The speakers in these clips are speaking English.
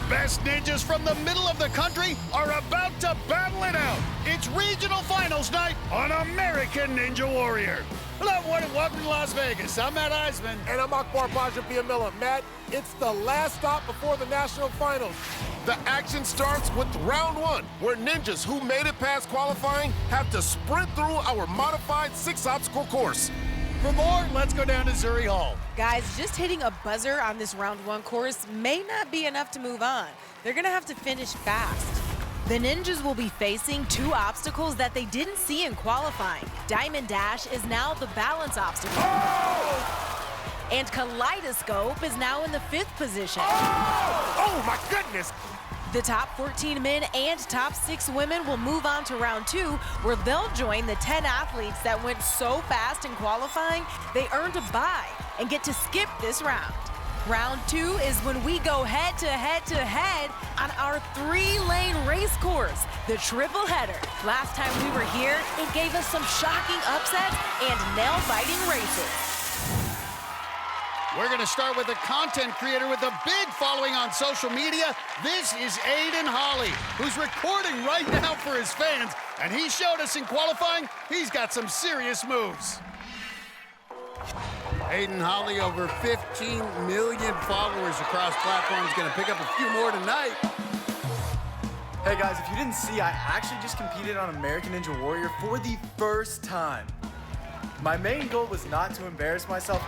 best ninjas from the middle of the country are about to battle it out. It's regional finals night on American Ninja Warrior. Hello, everyone, and welcome to Las Vegas. I'm Matt Iseman. And I'm Akbar Gbajabiamila. Matt, it's the last stop before the national finals. The action starts with round one, where ninjas who made it past qualifying have to sprint through our modified 6-obstacle course. For more, let's go down to Zuri Hall. Guys, just hitting a buzzer on this round one course may not be enough to move on. They're gonna have to finish fast. The ninjas will be facing two obstacles that they didn't see in qualifying. Diamond Dash is now the balance obstacle. Oh! And Kaleidoscope is now in the 5th position. Oh my goodness! The top 14 men and top 6 women will move on to round 2, where they'll join the 10 athletes that went so fast in qualifying, they earned a bye and get to skip this round. Round 2 is when we go head to head on our 3-lane race course, the triple header. Last time we were here, it gave us some shocking upsets and nail-biting races. We're going to start with a content creator with a big following on social media. This is Aiden Holly, who's recording right now for his fans, and he showed us in qualifying he's got some serious moves. Aiden Holly, over 15 million followers across platforms, going to pick up a few more tonight. Hey guys, if you didn't see, I actually just competed on American Ninja Warrior for the first time. My main goal was not to embarrass myself.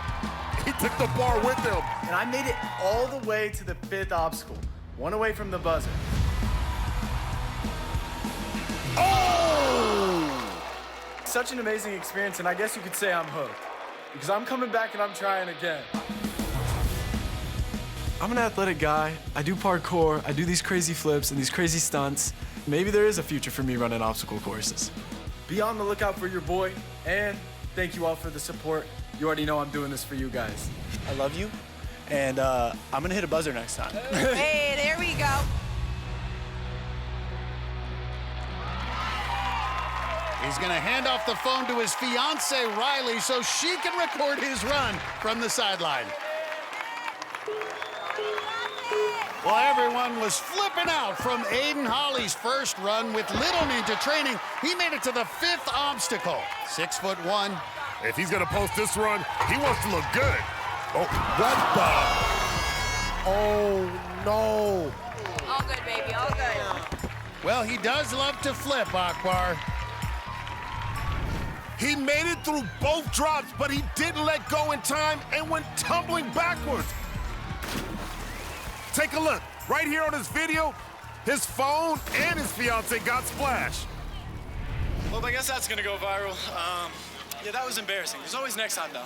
He took the bar with him. And I made it all the way to the 5th obstacle, one away from the buzzer. Oh! Such an amazing experience, and I guess you could say I'm hooked. Because I'm coming back and I'm trying again. I'm an athletic guy. I do parkour, I do these crazy flips and these crazy stunts. Maybe there is a future for me running obstacle courses. Be on the lookout for your boy, and thank you all for the support. You already know I'm doing this for you guys. I love you, and I'm gonna hit a buzzer next time. Hey, there we go. He's going to hand off the phone to his fiancée, Riley, so she can record his run from the sideline. Well, everyone was flipping out from Aiden Holly's first run with Little Ninja training. He made it to the 5th obstacle. 6'1". If he's gonna post this run, he wants to look good. Oh, what the? Oh, no. All good, baby, all good. Well, he does love to flip, Akbar. He made it through both drops, but he didn't let go in time and went tumbling backwards. Take a look. Right here on this video, his phone and his fiance got splashed. Well, I guess that's gonna go viral. Yeah, that was embarrassing. There's always next time, though.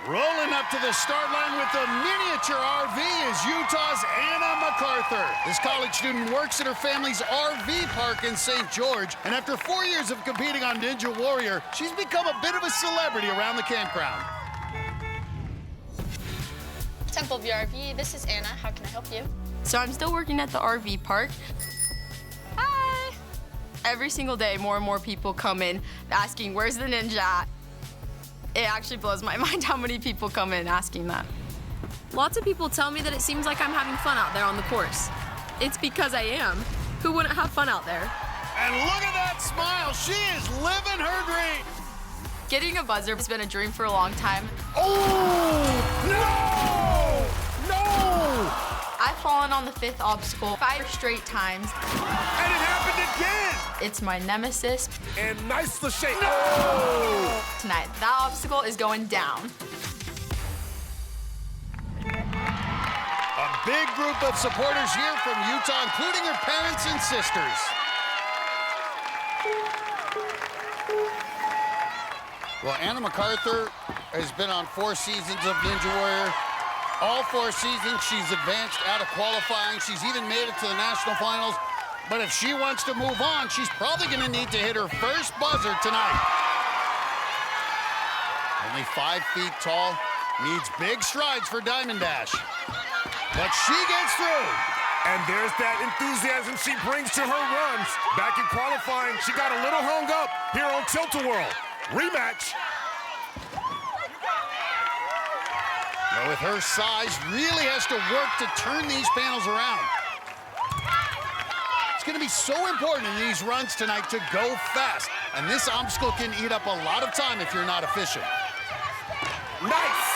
Rolling up to the start line with the miniature RV is Utah's Anna MacArthur. This college student works at her family's RV park in St. George, and after 4 years of competing on Ninja Warrior, she's become a bit of a celebrity around the campground. Temple View RV, this is Anna. How can I help you? So I'm still working at the RV park. Hi! Every single day, more and more people come in asking, where's the ninja at? It actually blows my mind how many people come in asking that. Lots of people tell me that it seems like I'm having fun out there on the course. It's because I am. Who wouldn't have fun out there? And look at that smile. She is living her dream. Getting a buzzer has been a dream for a long time. Oh, no! No! I've fallen on the 5th obstacle 5 straight times. And it happened again! It's my nemesis. And nice to shake. No! Tonight, that obstacle is going down. A big group of supporters here from Utah, including her parents and sisters. Well, Anna MacArthur has been on 4 seasons of Ninja Warrior. All 4 seasons, she's advanced out of qualifying. She's even made it to the national finals. But if she wants to move on, she's probably going to need to hit her first buzzer tonight. Only 5 feet tall, needs big strides for Diamond Dash. But she gets through. And there's that enthusiasm she brings to her runs. Back in qualifying, she got a little hung up here on Tilt-A-Whirl. Rematch. Well, with her size, really has to work to turn these panels around. going to be so important in these runs tonight to go fast. And this obstacle can eat up a lot of time if you're not efficient. Nice!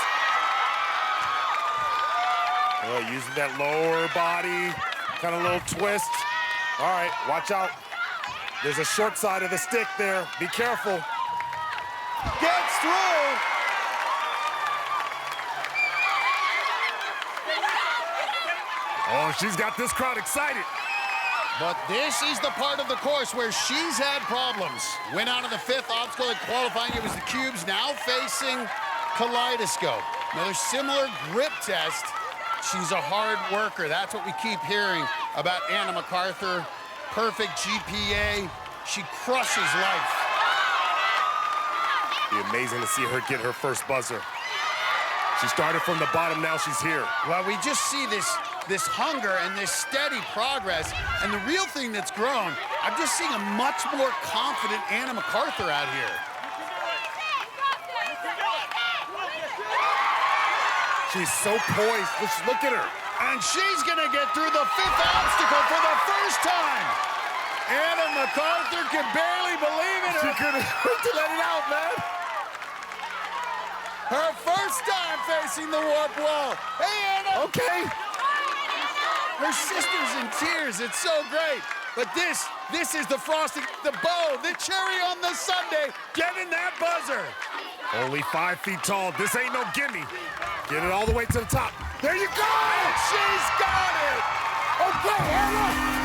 Oh, using that lower body, kind of little twist. All right, watch out. There's a short side of the stick there. Be careful. Gets through. Oh, she's got this crowd excited. But this is the part of the course where she's had problems. Went out of the 5th obstacle at qualifying. It was the cubes, now facing kaleidoscope. Another similar grip test. She's a hard worker. That's what we keep hearing about Anna MacArthur. Perfect GPA. She crushes life. Be amazing to see her get her first buzzer. She started from the bottom, now she's here. Well, we just see this hunger and this steady progress. And the real thing that's grown, I'm just seeing a much more confident Anna MacArthur out here. She's so poised. Just look at her. And she's going to get through the 5th obstacle for the first time. Anna MacArthur can barely believe it. She couldn't wait to let it out, man. Her first time facing the warp wall. Hey, Anna. Okay. Her sister's in tears. It's so great. But this is the frosting, the bow, the cherry on the sundae. Getting that buzzer. Only 5 feet tall. This ain't no gimme. Get it all the way to the top. There you go! She's got it! Okay, Anna!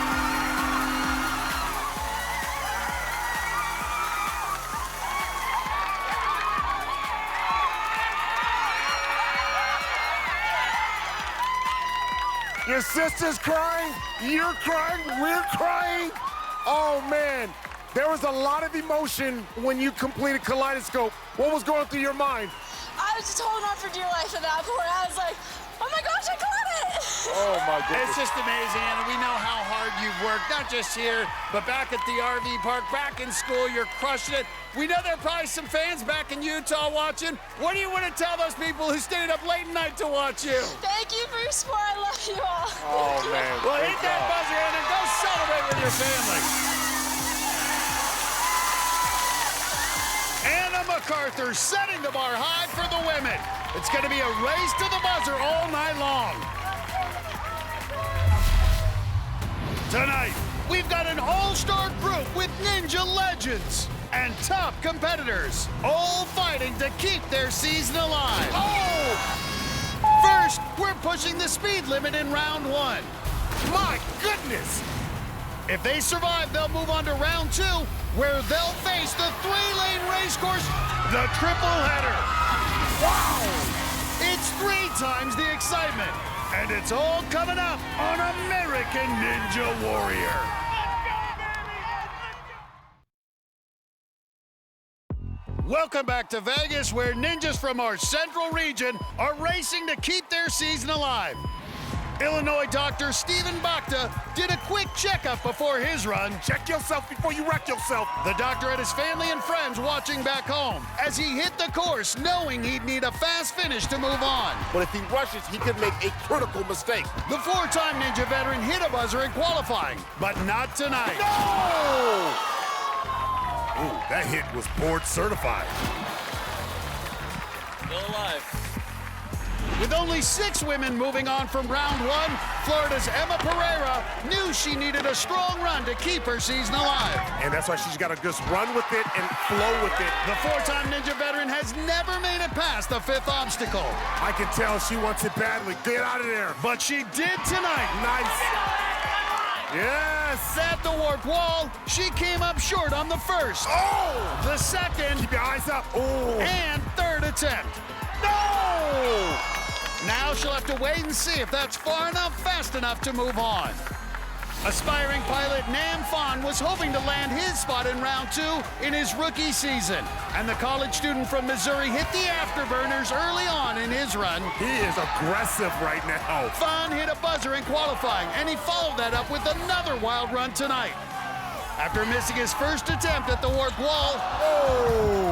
Your sister's crying, you're crying, we're crying. Oh, man. There was a lot of emotion when you completed Kaleidoscope. What was going through your mind? I was just holding on for dear life at that point. I was like, oh my gosh, I got it! Oh, my goodness. It's just amazing, Anna. We know how hard you've worked, not just here, but back at the RV park, back in school. You're crushing it. We know there are probably some fans back in Utah watching. What do you want to tell those people who stayed up late night to watch you? Thank you for your support. I love you all. Oh, man. Well, hit that buzzer, Anna. Go celebrate with your family. Anna MacArthur setting the bar high for the women. It's going to be a race to the buzzer all night long. Tonight, we've got an all-star group with ninja legends and top competitors, all fighting to keep their season alive. Oh! First, we're pushing the speed limit in round 1. My goodness! If they survive, they'll move on to round 2, where they'll face the 3-lane race course, the triple header. Wow! It's 3 times the excitement, and it's all coming up on American Ninja Warrior. Welcome back to Vegas, where ninjas from our central region are racing to keep their season alive. Illinois doctor Stephen Bakta did a quick checkup before his run. Check yourself before you wreck yourself. The doctor had his family and friends watching back home as he hit the course, knowing he'd need a fast finish to move on. But if he rushes, he could make a critical mistake. The 4-time Ninja veteran hit a buzzer in qualifying, but not tonight. No! Ooh, that hit was board certified. Still alive. With only 6 women moving on from round 1, Florida's Emma Pereira knew she needed a strong run to keep her season alive. And that's why she's got to just run with it and flow with it. The 4-time Ninja veteran has never made it past the 5th obstacle. I can tell she wants it badly. Get out of there. But she did tonight. Nice. Yes. At the warp wall, she came up short on the 1st. Oh! The 2nd. Keep your eyes up. Oh! And 3rd attempt. No! Now she'll have to wait and see if that's far enough, fast enough to move on. Aspiring pilot Nam Phan was hoping to land his spot in round 2 in his rookie season. And the college student from Missouri hit the afterburners early on in his run. He is aggressive right now. Phan hit a buzzer in qualifying, and he followed that up with another wild run tonight. After missing his first attempt at the warp wall,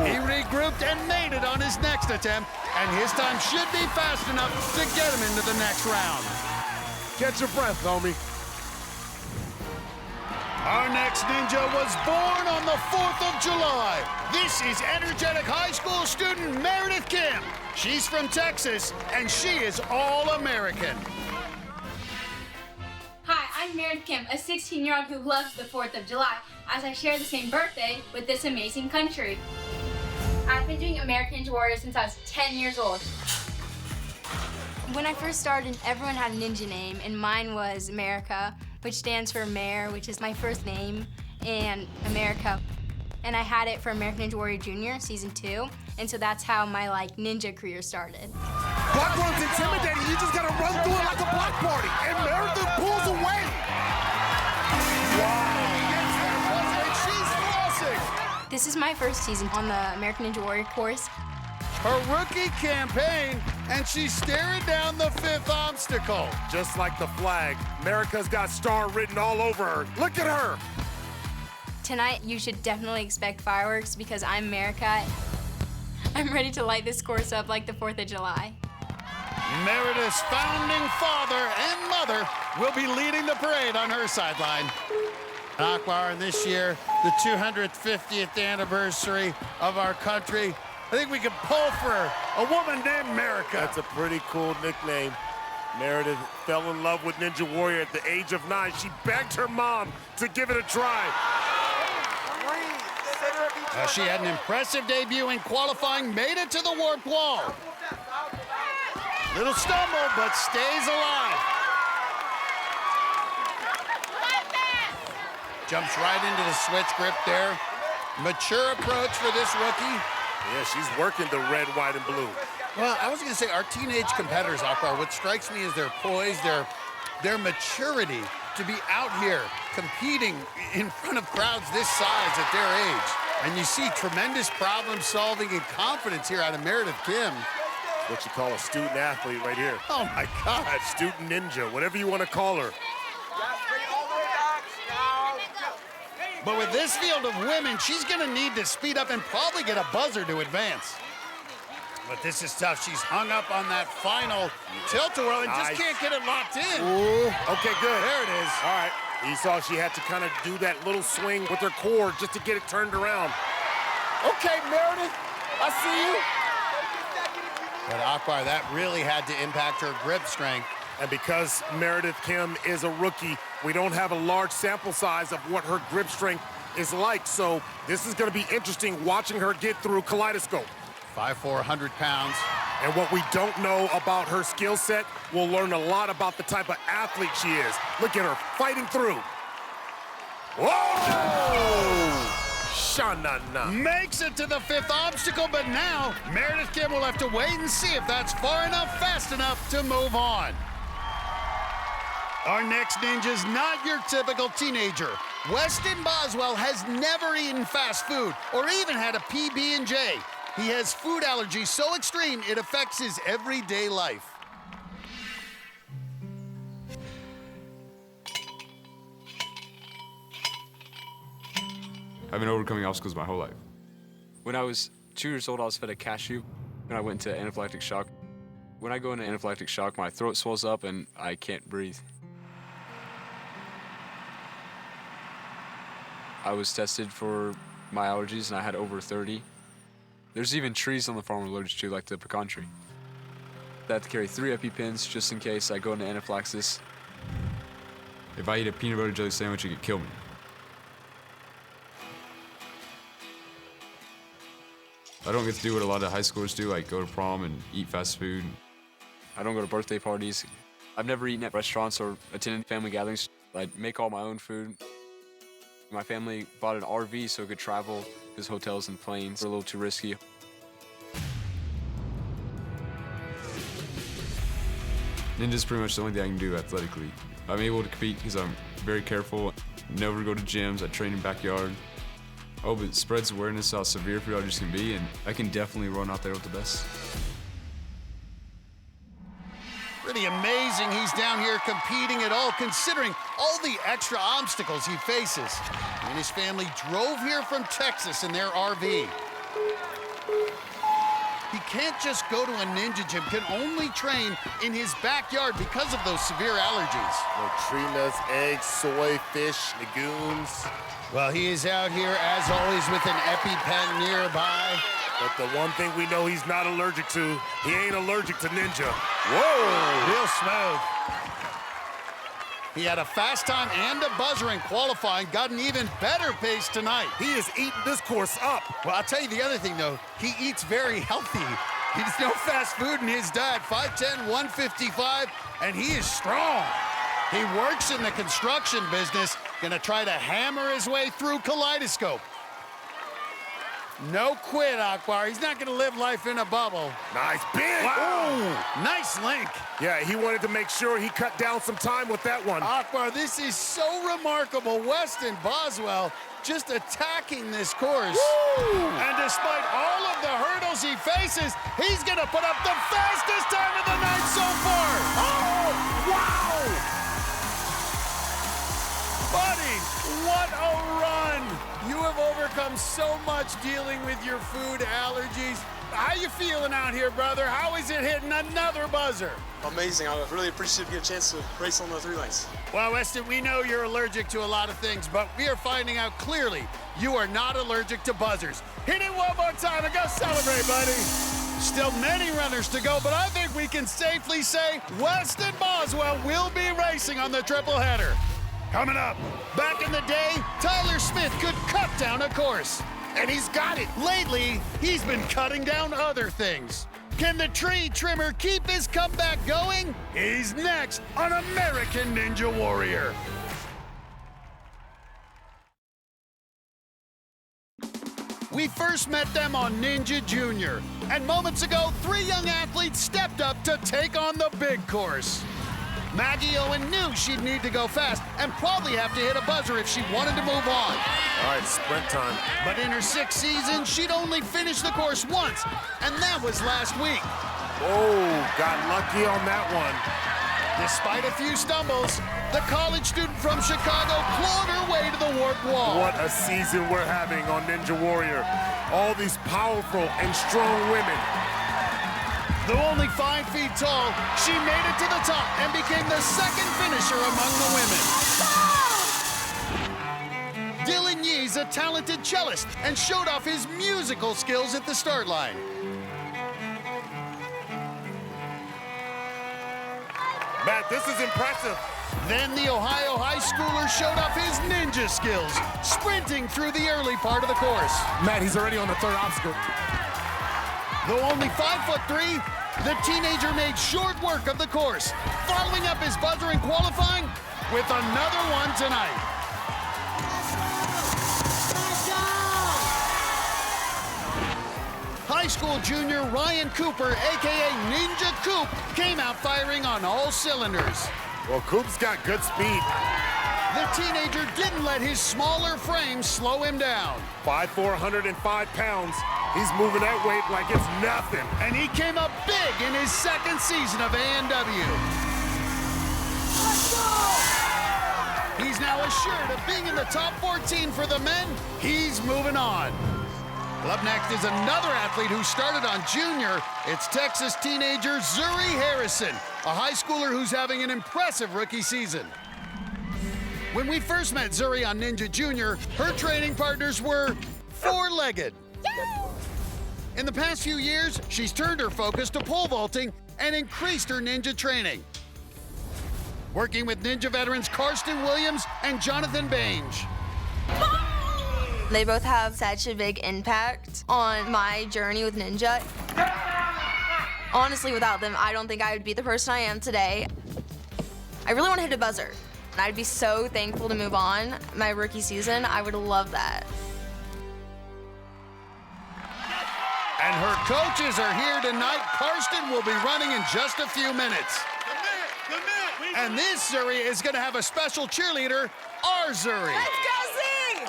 he regrouped and made it on his next attempt, and his time should be fast enough to get him into the next round. Catch your breath, homie. Our next ninja was born on the 4th of July. This is energetic high school student Meredith Kim. She's from Texas, and she is all-American. Hi, I'm Meredith Kim, a 16-year-old who loves the 4th of July, as I share the same birthday with this amazing country. I've been doing American Ninja Warrior since I was 10 years old. When I first started, everyone had a ninja name, and mine was America, which stands for Mare, which is my first name, and America. And I had it for American Ninja Warrior Junior, Season 2, and so that's how my, ninja career started. Block run's intimidating. You just gotta run through it like a block party, and Meredith pulls away. Wow. She's flossing. This is my first season on the American Ninja Warrior course. Her rookie campaign, and she's staring down the 5th obstacle. Just like the flag, America's got star written all over her. Look at her. Tonight, you should definitely expect fireworks because I'm America. I'm ready to light this course up like the 4th of July. Meredith's founding father and mother will be leading the parade on her sideline. Akbar, and this year, the 250th anniversary of our country, I think we could pull for a woman named America. That's a pretty cool nickname. Meredith fell in love with Ninja Warrior at the age of 9. She begged her mom to give it a try. She had an impressive debut in qualifying, made it to the warped wall. Little stumble, but stays alive. Jumps right into the switch grip there. Mature approach for this rookie. Yeah, she's working the red, white, and blue. Well, I was going to say, our teenage competitors, Akbar, what strikes me is their poise, their maturity to be out here competing in front of crowds this size at their age. And you see tremendous problem solving and confidence here out of Meredith Kim. What you call a student athlete right here. Oh my God. Student ninja, whatever you want to call her. But with this field of women, she's gonna need to speed up and probably get a buzzer to advance. But this is tough. She's hung up on that final tilt-a-whirl and just can't get it locked in. Ooh, okay, good. There it is. All right, you saw she had to kind of do that little swing with her core just to get it turned around. Okay, Meredith, I see you. But Akbar, that really had to impact her grip strength. And because Meredith Kim is a rookie, we don't have a large sample size of what her grip strength is like. So this is going to be interesting watching her get through Kaleidoscope. 5'4", 100 pounds. And what we don't know about her skill set, we'll learn a lot about the type of athlete she is. Look at her fighting through. Whoa! Sha-na-na. Makes it to the 5th obstacle, but now Meredith Kim will have to wait and see if that's far enough, fast enough to move on. Our next ninja's not your typical teenager. Weston Boswell has never eaten fast food or even had a PB&J. He has food allergies so extreme it affects his everyday life. I've been overcoming obstacles my whole life. When I was 2 years old, I was fed a cashew, and I went into anaphylactic shock. When I go into anaphylactic shock, my throat swells up and I can't breathe. I was tested for my allergies, and I had over 30. There's even trees on the farm I'm allergic to, like the pecan tree. I have to carry 3 EpiPens just in case I go into anaphylaxis. If I eat a peanut butter jelly sandwich, it could kill me. I don't get to do what a lot of high schoolers do, like go to prom and eat fast food. I don't go to birthday parties. I've never eaten at restaurants or attended family gatherings. I make all my own food. My family bought an RV so it could travel because hotels and planes are a little too risky. Ninja's pretty much the only thing I can do athletically. I'm able to compete because I'm very careful, never go to gyms, I train in backyard. Oh, but it spreads awareness how severe food allergies can be, and I can definitely run out there with the best. Pretty amazing he's down here competing at all, considering all the extra obstacles he faces. And his family drove here from Texas in their RV. He can't just go to a ninja gym, can only train in his backyard because of those severe allergies. No tree nuts, eggs, soy, fish, legumes. Well, he is out here, as always, with an EpiPen nearby. But the one thing we know he's not allergic to, he ain't allergic to Ninja. Whoa! Real smooth. He had a fast time and a buzzer in qualifying, got an even better pace tonight. He is eating this course up. Well, I'll tell you the other thing, though. He eats very healthy. He's no fast food in his diet. 5'10", 155, and he is strong. He works in the construction business, gonna try to hammer his way through Kaleidoscope. No quit, Akbar. He's not gonna live life in a bubble. Nice big. Wow. Nice link. Yeah, he wanted to make sure he cut down some time with that one. Akbar, this is so remarkable. Weston Boswell just attacking this course. Woo. And despite all of the hurdles he faces, he's gonna put up the fastest time of the night so far. Oh, wow! Buddy, what a run! You have overcome so much dealing with your food allergies. How you feeling out here, brother? How is it hitting another buzzer? Amazing. I really appreciate getting a chance to race on the 3 lanes. Well, Weston, we know you're allergic to a lot of things, but we are finding out clearly you are not allergic to buzzers. Hit it one more time and go celebrate, buddy. Still many runners to go, but I think we can safely say Weston Boswell will be racing on the triple header. Coming up, back in the day, Tyler Smith could cut down a course. And he's got it. Lately, he's been cutting down other things. Can the tree trimmer keep his comeback going? He's next on American Ninja Warrior. We first met them on Ninja Junior, and moments ago, 3 young athletes stepped up to take on the big course. Maggie Owen knew she'd need to go fast and probably have to hit a buzzer if she wanted to move on. All right, sprint time. But in her 6th season, she'd only finished the course once, and that was last week. Oh, got lucky on that one. Despite a few stumbles, the college student from Chicago clawed her way to the warped wall. What a season we're having on Ninja Warrior. All these powerful and strong women. Though only 5 feet tall, she made it to the top and became the 2nd finisher among the women. Dylan Yee's a talented cellist and showed off his musical skills at the start line. Matt, this is impressive. Then the Ohio high schooler showed off his ninja skills, sprinting through the early part of the course. Matt, he's already on the 3rd obstacle. Though only 5'3", the teenager made short work of the course, following up his buzzer in qualifying with another one tonight. High school junior Ryan Cooper, a.k.a. Ninja Coop, came out firing on all cylinders. Well, Coop's got good speed. The teenager didn't let his smaller frame slow him down. 5'4", 105 pounds. He's moving that weight like it's nothing. And he came up big in his 2nd season of A&W. He's now assured of being in the top 14 for the men. He's moving on. Well, up next is another athlete who started on junior. It's Texas teenager Zuri Harrison, a high schooler who's having an impressive rookie season. When we first met Zuri on Ninja Junior, her training partners were 4-legged. In the past few years, she's turned her focus to pole vaulting and increased her ninja training. Working with ninja veterans Karsten Williams and Jonathan Bange. They both have such a big impact on my journey with ninja. Honestly, without them, I don't think I would be the person I am today. I really want to hit a buzzer. And I'd be so thankful to move on my rookie season. I would love that. And her coaches are here tonight. Karsten will be running in just a few minutes. And this Zuri is going to have a special cheerleader, our Zuri. Let's go, Z!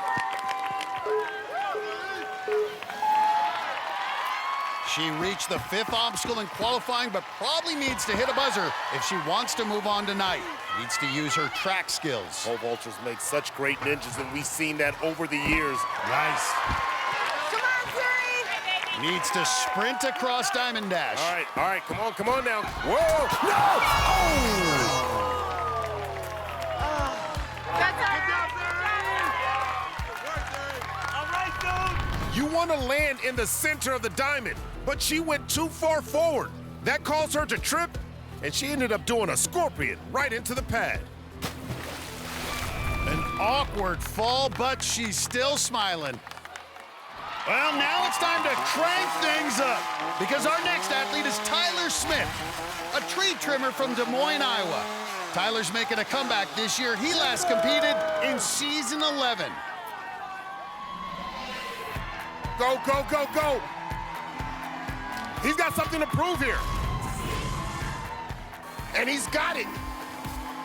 She reached the 5th obstacle in qualifying, but probably needs to hit a buzzer if she wants to move on tonight. Needs to use her track skills. Pole vaulters make such great ninjas, and we've seen that over the years. Nice. Come on, Zuri! Needs to sprint across Diamond Dash. All right, come on now. Whoa, no! Oh! You want to land in the center of the diamond, but she went too far forward. That caused her to trip, and she ended up doing a scorpion right into the pad. An awkward fall, but she's still smiling. Well, now it's time to crank things up because our next athlete is Tyler Smith, a tree trimmer from Des Moines, Iowa. Tyler's making a comeback this year. He last competed in season 11. Go, go, go, go! He's got something to prove here. And he's got it.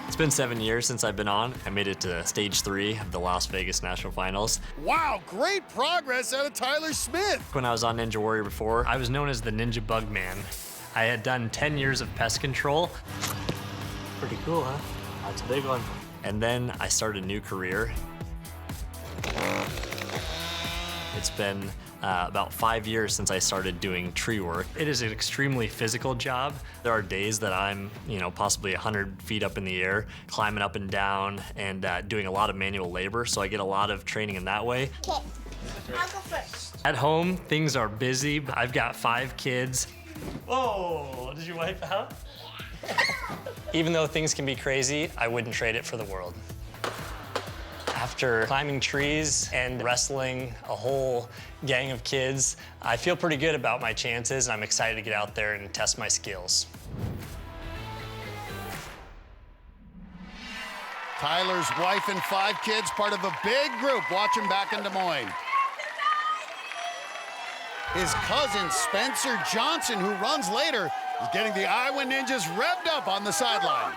It's been 7 years since I've been on. I made it to stage 3 of the Las Vegas National Finals. Wow, great progress out of Tyler Smith. When I was on Ninja Warrior before, I was known as the Ninja Bug Man. I had done 10 years of pest control. Pretty cool, huh? That's a big one. And then I started a new career. It's been about 5 years since I started doing tree work. It is an extremely physical job. There are days that I'm, possibly 100 feet up in the air, climbing up and down and doing a lot of manual labor, so I get a lot of training in that way. Okay, I'll go first. At home, things are busy. I've got 5 kids. Whoa, did you wipe out? Even though things can be crazy, I wouldn't trade it for the world. After climbing trees and wrestling a whole gang of kids, I feel pretty good about my chances, and I'm excited to get out there and test my skills. Tyler's wife and 5 kids, part of a big group watching back in Des Moines. His cousin, Spencer Johnson, who runs later, is getting the Iowa Ninjas revved up on the sideline.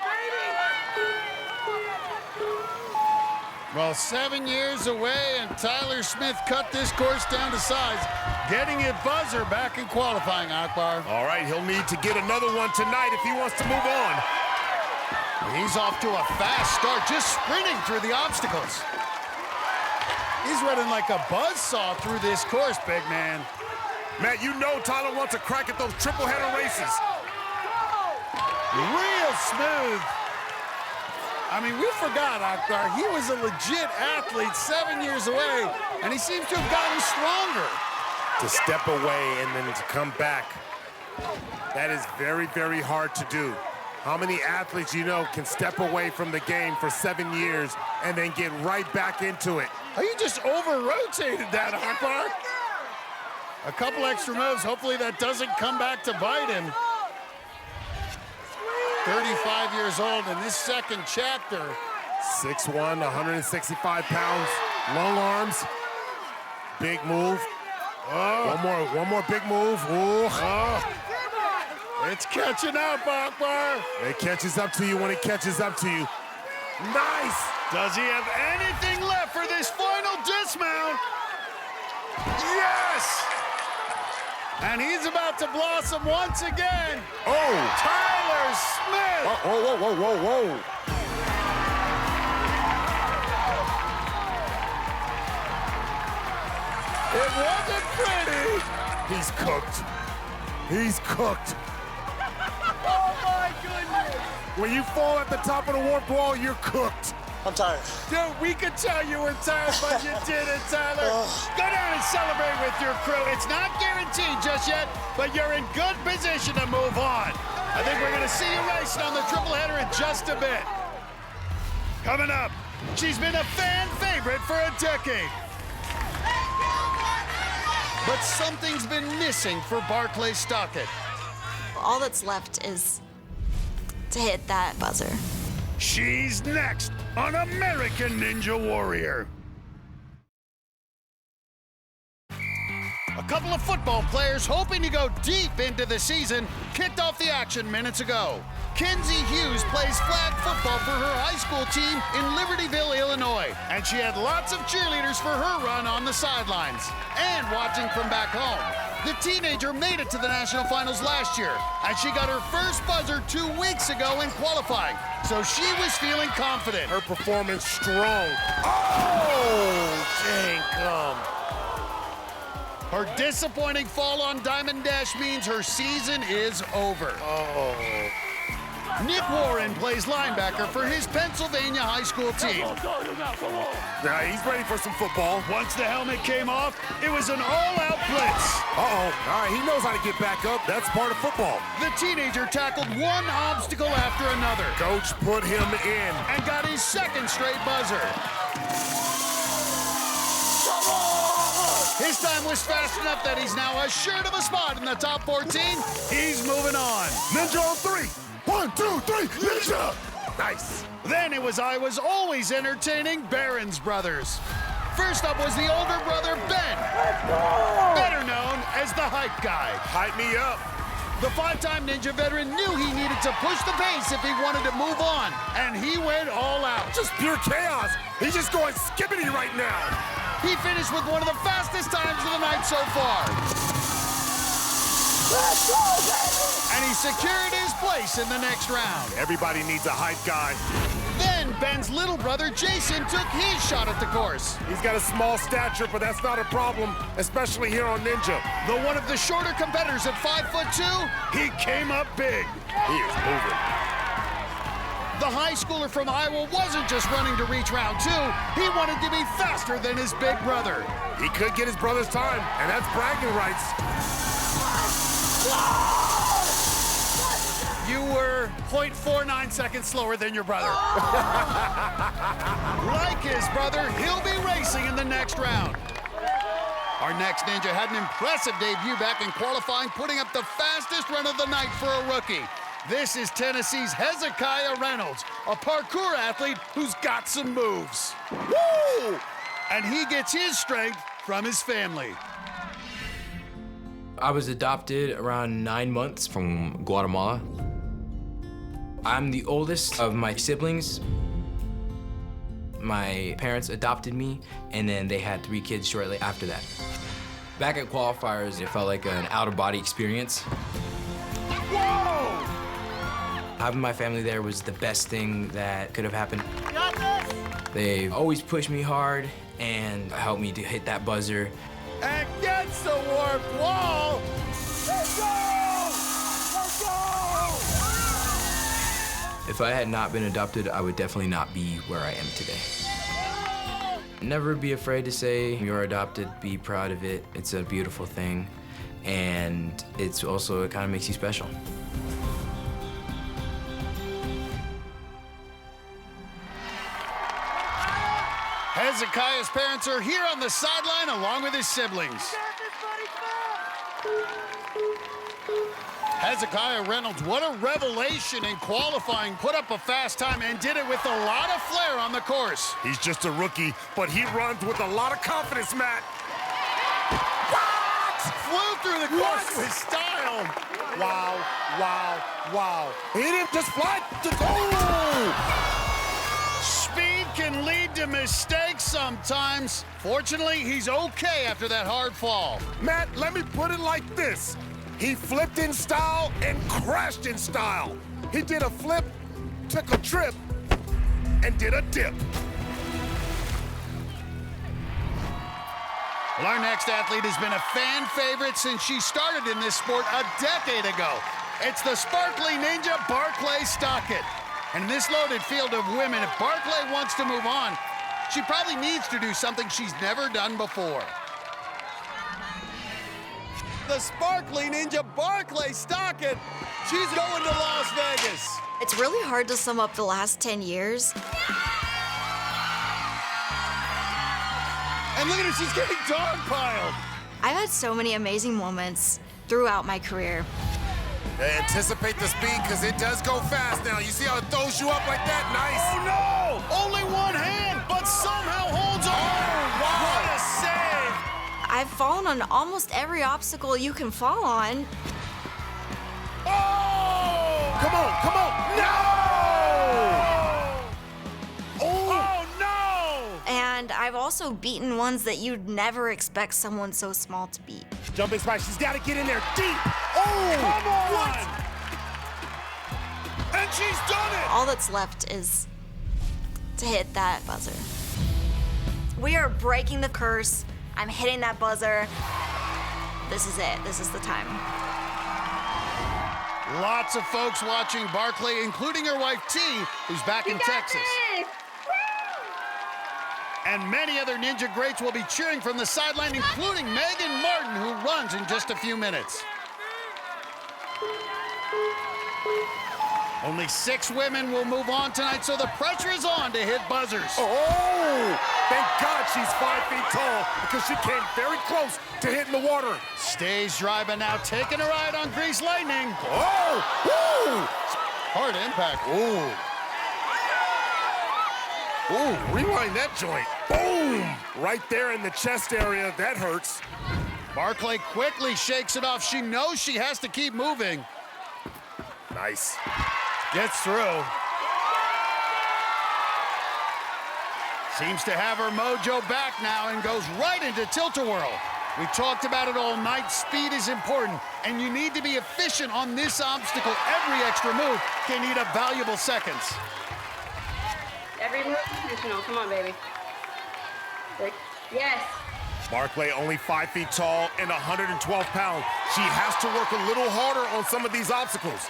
Well, 7 years away, and Tyler Smith cut this course down to size, getting a buzzer back in qualifying, Akbar. All right, he'll need to get another one tonight if he wants to move on. He's off to a fast start, just sprinting through the obstacles. He's running like a buzzsaw through this course, big man. Matt, you know Tyler wants a crack at those triple header races. Real smooth. I mean, we forgot, Akbar. He was a legit athlete 7 years away, and he seems to have gotten stronger. To step away and then to come back, that is very, very hard to do. How many athletes you know can step away from the game for 7 years and then get right back into it? Oh, you just over-rotated that, Akbar. A couple extra moves. Hopefully that doesn't come back to bite him. 35 years old in this second chapter. 6'1", 165 pounds, long arms, big move. Oh. One more big move. Oh. It's catching up, Akbar. It catches up to you when it catches up to you. Nice! Does he have anything left for this final dismount? Yes! And he's about to blossom once again. Oh! Tyler Smith! Whoa, whoa, whoa, whoa, whoa. It wasn't pretty. He's cooked. He's cooked. Oh, my goodness. When you fall at the top of the warped wall, you're cooked. I'm tired. Dude, we could tell you were tired, but you did it, Tyler. Go down and celebrate with your crew. It's not guaranteed just yet, but you're in good position to move on. I think we're going to see you racing on the triple header in just a bit. Coming up, she's been a fan favorite for a decade. But something's been missing for Barclay Stockett. All that's left is to hit that buzzer. She's next on American Ninja Warrior. A couple of football players hoping to go deep into the season kicked off the action minutes ago. Kenzie Hughes plays flag football for her high school team in Libertyville, Illinois, and she had lots of cheerleaders for her run on the sidelines. And watching from back home, the teenager made it to the national finals last year, and she got her first buzzer 2 weeks ago in qualifying, so she was feeling confident. Her performance strong. Oh, dang gum. Her disappointing fall on Diamond Dash means her season is over. Oh. Nick Warren plays linebacker for his Pennsylvania high school team. Now he's ready for some football. Once the helmet came off, it was an all-out blitz. Uh-oh. All right, he knows how to get back up. That's part of football. The teenager tackled one obstacle after another. Coach put him in. And got his second straight buzzer. His time was fast enough that he's now assured of a spot in the top 14. He's moving on. Ninja on 3. 1, 2, 3, ninja! Nice. Then it was I Was Always Entertaining Barron's Brothers. First up was the older brother, Ben. Better known as the Hype Guy. Hype me up. The five-time Ninja veteran knew he needed to push the pace if he wanted to move on, and he went all out. Just pure chaos. He's just going skippity right now. He finished with one of the fastest times of the night so far. Let's go, baby! And he secured his place in the next round. Everybody needs a hype guy. Then Ben's little brother Jason took his shot at the course. He's got a small stature, but that's not a problem, especially here on Ninja. Though one of the shorter competitors at 5'2", he came up big. He is moving. The high schooler from Iowa wasn't just running to reach round 2, he wanted to be faster than his big brother. He could get his brother's time, and that's bragging rights. You were 0.49 seconds slower than your brother. Like his brother, he'll be racing in the next round. Our next Ninja had an impressive debut back in qualifying, putting up the fastest run of the night for a rookie. This is Tennessee's Hezekiah Reynolds, a parkour athlete who's got some moves. Woo! And he gets his strength from his family. I was adopted around 9 months from Guatemala. I'm the oldest of my siblings. My parents adopted me, and then they had 3 kids shortly after that. Back at qualifiers, it felt like an out-of-body experience. Whoa! Having my family there was the best thing that could have happened. They always pushed me hard and helped me to hit that buzzer. And gets the warped wall. Let's go! Let's go! If I had not been adopted, I would definitely not be where I am today. Never be afraid to say you're adopted, be proud of it. It's a beautiful thing, and it's also, it kind of makes you special. Hezekiah's parents are here on the sideline along with his siblings. Hezekiah Reynolds, what a revelation in qualifying. Put up a fast time and did it with a lot of flair on the course. He's just a rookie, but he runs with a lot of confidence, Matt. What? Flew through the course with style. Wow, wow, wow. He didn't just fly to goal. Speed can lead to mistakes sometimes. Fortunately, he's okay after that hard fall. Matt, let me put it like this. He flipped in style and crashed in style. He did a flip, took a trip, and did a dip. Well, our next athlete has been a fan favorite since she started in this sport a decade ago. It's the sparkly ninja, Barclay Stockett. And in this loaded field of women, if Barclay wants to move on, she probably needs to do something she's never done before. The sparkly ninja, Barclay Stockett. She's going to Las Vegas. It's really hard to sum up the last 10 years. And look at her, she's getting dogpiled. I've had so many amazing moments throughout my career. Anticipate the speed, because it does go fast now. You see how it throws you up like that? Nice. Oh, no! Only one hand, but somehow holds on. Oh, wow. What a save. I've fallen on almost every obstacle you can fall on. Oh! Come on, come on. No! Oh, no! And I've also beaten ones that you'd never expect someone so small to beat. Jumping spike, she's got to get in there deep. Oh! Come on! What? And she's done it! All that's left is to hit that buzzer. We are breaking the curse. I'm hitting that buzzer. this is it. This is the time. Lots of folks watching Barclay, including her wife, T, who's back in Texas. And many other Ninja greats will be cheering from the sideline, including Megan Martin, who runs in just a few minutes. Only 6 women will move on tonight, so the pressure is on to hit buzzers. Oh, thank God she's 5 feet tall because she came very close to hitting the water. Stays dry, but now taking a ride on Grease Lightning. Oh, woo! Hard impact. Ooh. Ooh, rewind that joint. Boom! Right there in the chest area, that hurts. Barclay quickly shakes it off. She knows she has to keep moving. Nice. Gets through. Seems to have her mojo back now and goes right into tilt-a-whirl. We talked about it all night. Speed is important, and you need to be efficient on this obstacle. Every extra move can eat up valuable seconds. Every move is intentional. Come on, baby. Yes. Barclay only 5 feet tall and 112 pounds. She has to work a little harder on some of these obstacles.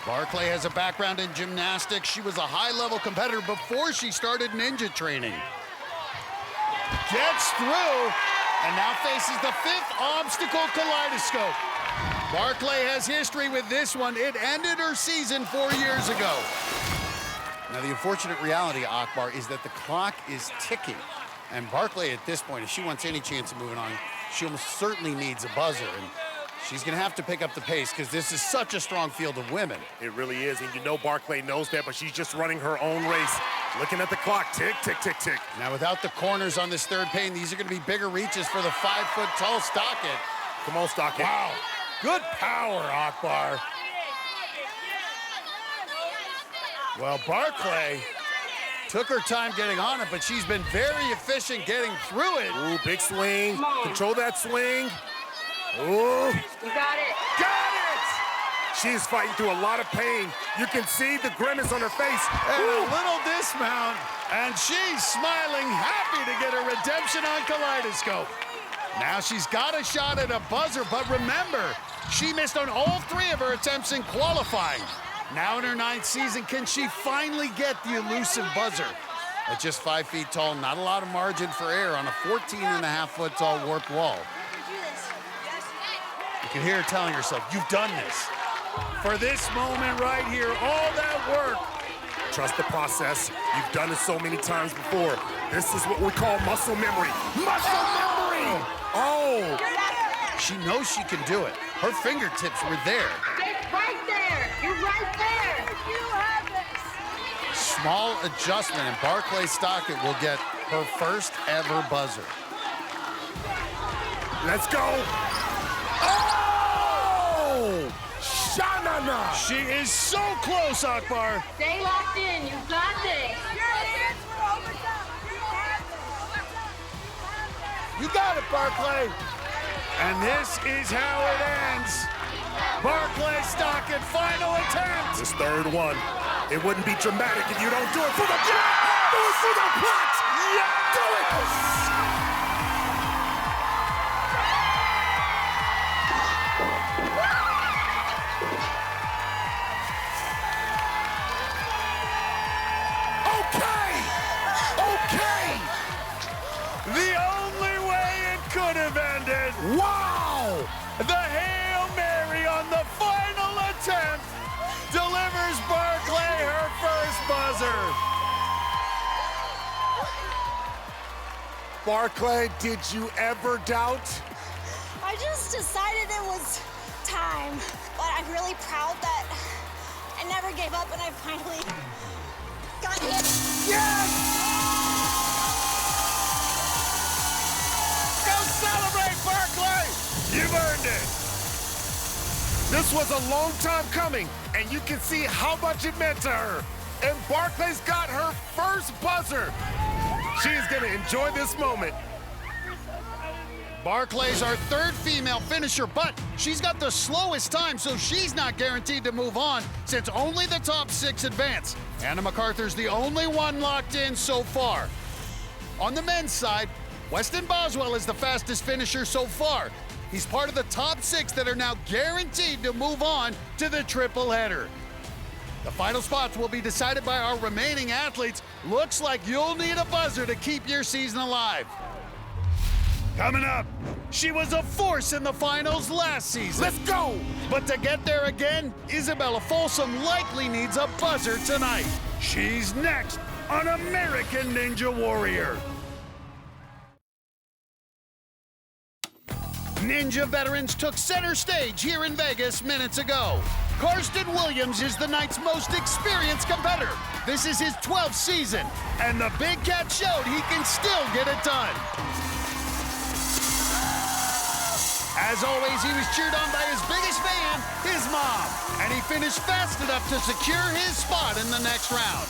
Barclay has a background in gymnastics. She was a high-level competitor before she started ninja training. Gets through, and now faces the 5th obstacle kaleidoscope. Barclay has history with this one. It ended her season 4 years ago. Now, the unfortunate reality, Akbar, is that the clock is ticking. And Barclay, at this point, if she wants any chance of moving on, she almost certainly needs a buzzer. And she's going to have to pick up the pace because this is such a strong field of women. It really is, and you know Barclay knows that, but she's just running her own race. Looking at the clock, tick, tick, tick, tick. Now, without the corners on this third pane, these are going to be bigger reaches for the 5-foot-tall Stockett. Come on, Stockett. Wow. Good power, Akbar. Well, Barclay took her time getting on it, but she's been very efficient getting through it. Ooh, big swing. Control that swing. Ooh. You got it. Got it! She's fighting through a lot of pain. You can see the grimace on her face. And a little dismount, and she's smiling, happy to get a redemption on Kaleidoscope. Now she's got a shot at a buzzer, but remember, she missed on all 3 of her attempts in qualifying. Now in her 9th season, can she finally get the elusive buzzer? At just 5 feet tall, not a lot of margin for error on a 14.5-foot tall warped wall. You can hear her telling herself, you've done this. For this moment right here, all that work. Trust the process. You've done it so many times before. This is what we call muscle memory. Muscle memory! Oh! She knows she can do it. Her fingertips were there. It's right there. You're right there. You have this. Small adjustment, and Barclay Stockett will get her first ever buzzer. Let's go. Oh! Sha-na-na! She is so close, Akbar. Stay locked in. You got this. You got it, Barclay. And this is how it ends. Barclay Stockett, final attempt. This third one. It wouldn't be dramatic if you don't do it for the pot. Do it for the pot. Yeah, do it. The only way it could have ended. Wow! The Hail Mary on the final attempt delivers Barclay her first buzzer. Barclay, did you ever doubt? I just decided it was time, but I'm really proud that I never gave up and I finally got it. Yes! Celebrate, Barclay! You've earned it. This was a long time coming, and you can see how much it meant to her. And Barclay's got her first buzzer. She's gonna enjoy this moment. Barclay's our 3rd female finisher, but she's got the slowest time, so she's not guaranteed to move on since only the top 6 advance. Anna MacArthur's the only one locked in so far. On the men's side, Weston Boswell is the fastest finisher so far. He's part of the top 6 that are now guaranteed to move on to the triple header. The final spots will be decided by our remaining athletes. Looks like you'll need a buzzer to keep your season alive. Coming up, she was a force in the finals last season. Let's go! But to get there again, Isabella Folsom likely needs a buzzer tonight. She's next on American Ninja Warrior. Ninja veterans took center stage here in Vegas minutes ago. Karsten Williams is the night's most experienced competitor. This is his 12th season, and the Big Cat showed he can still get it done. As always, he was cheered on by his biggest fan, his mom, and he finished fast enough to secure his spot in the next round.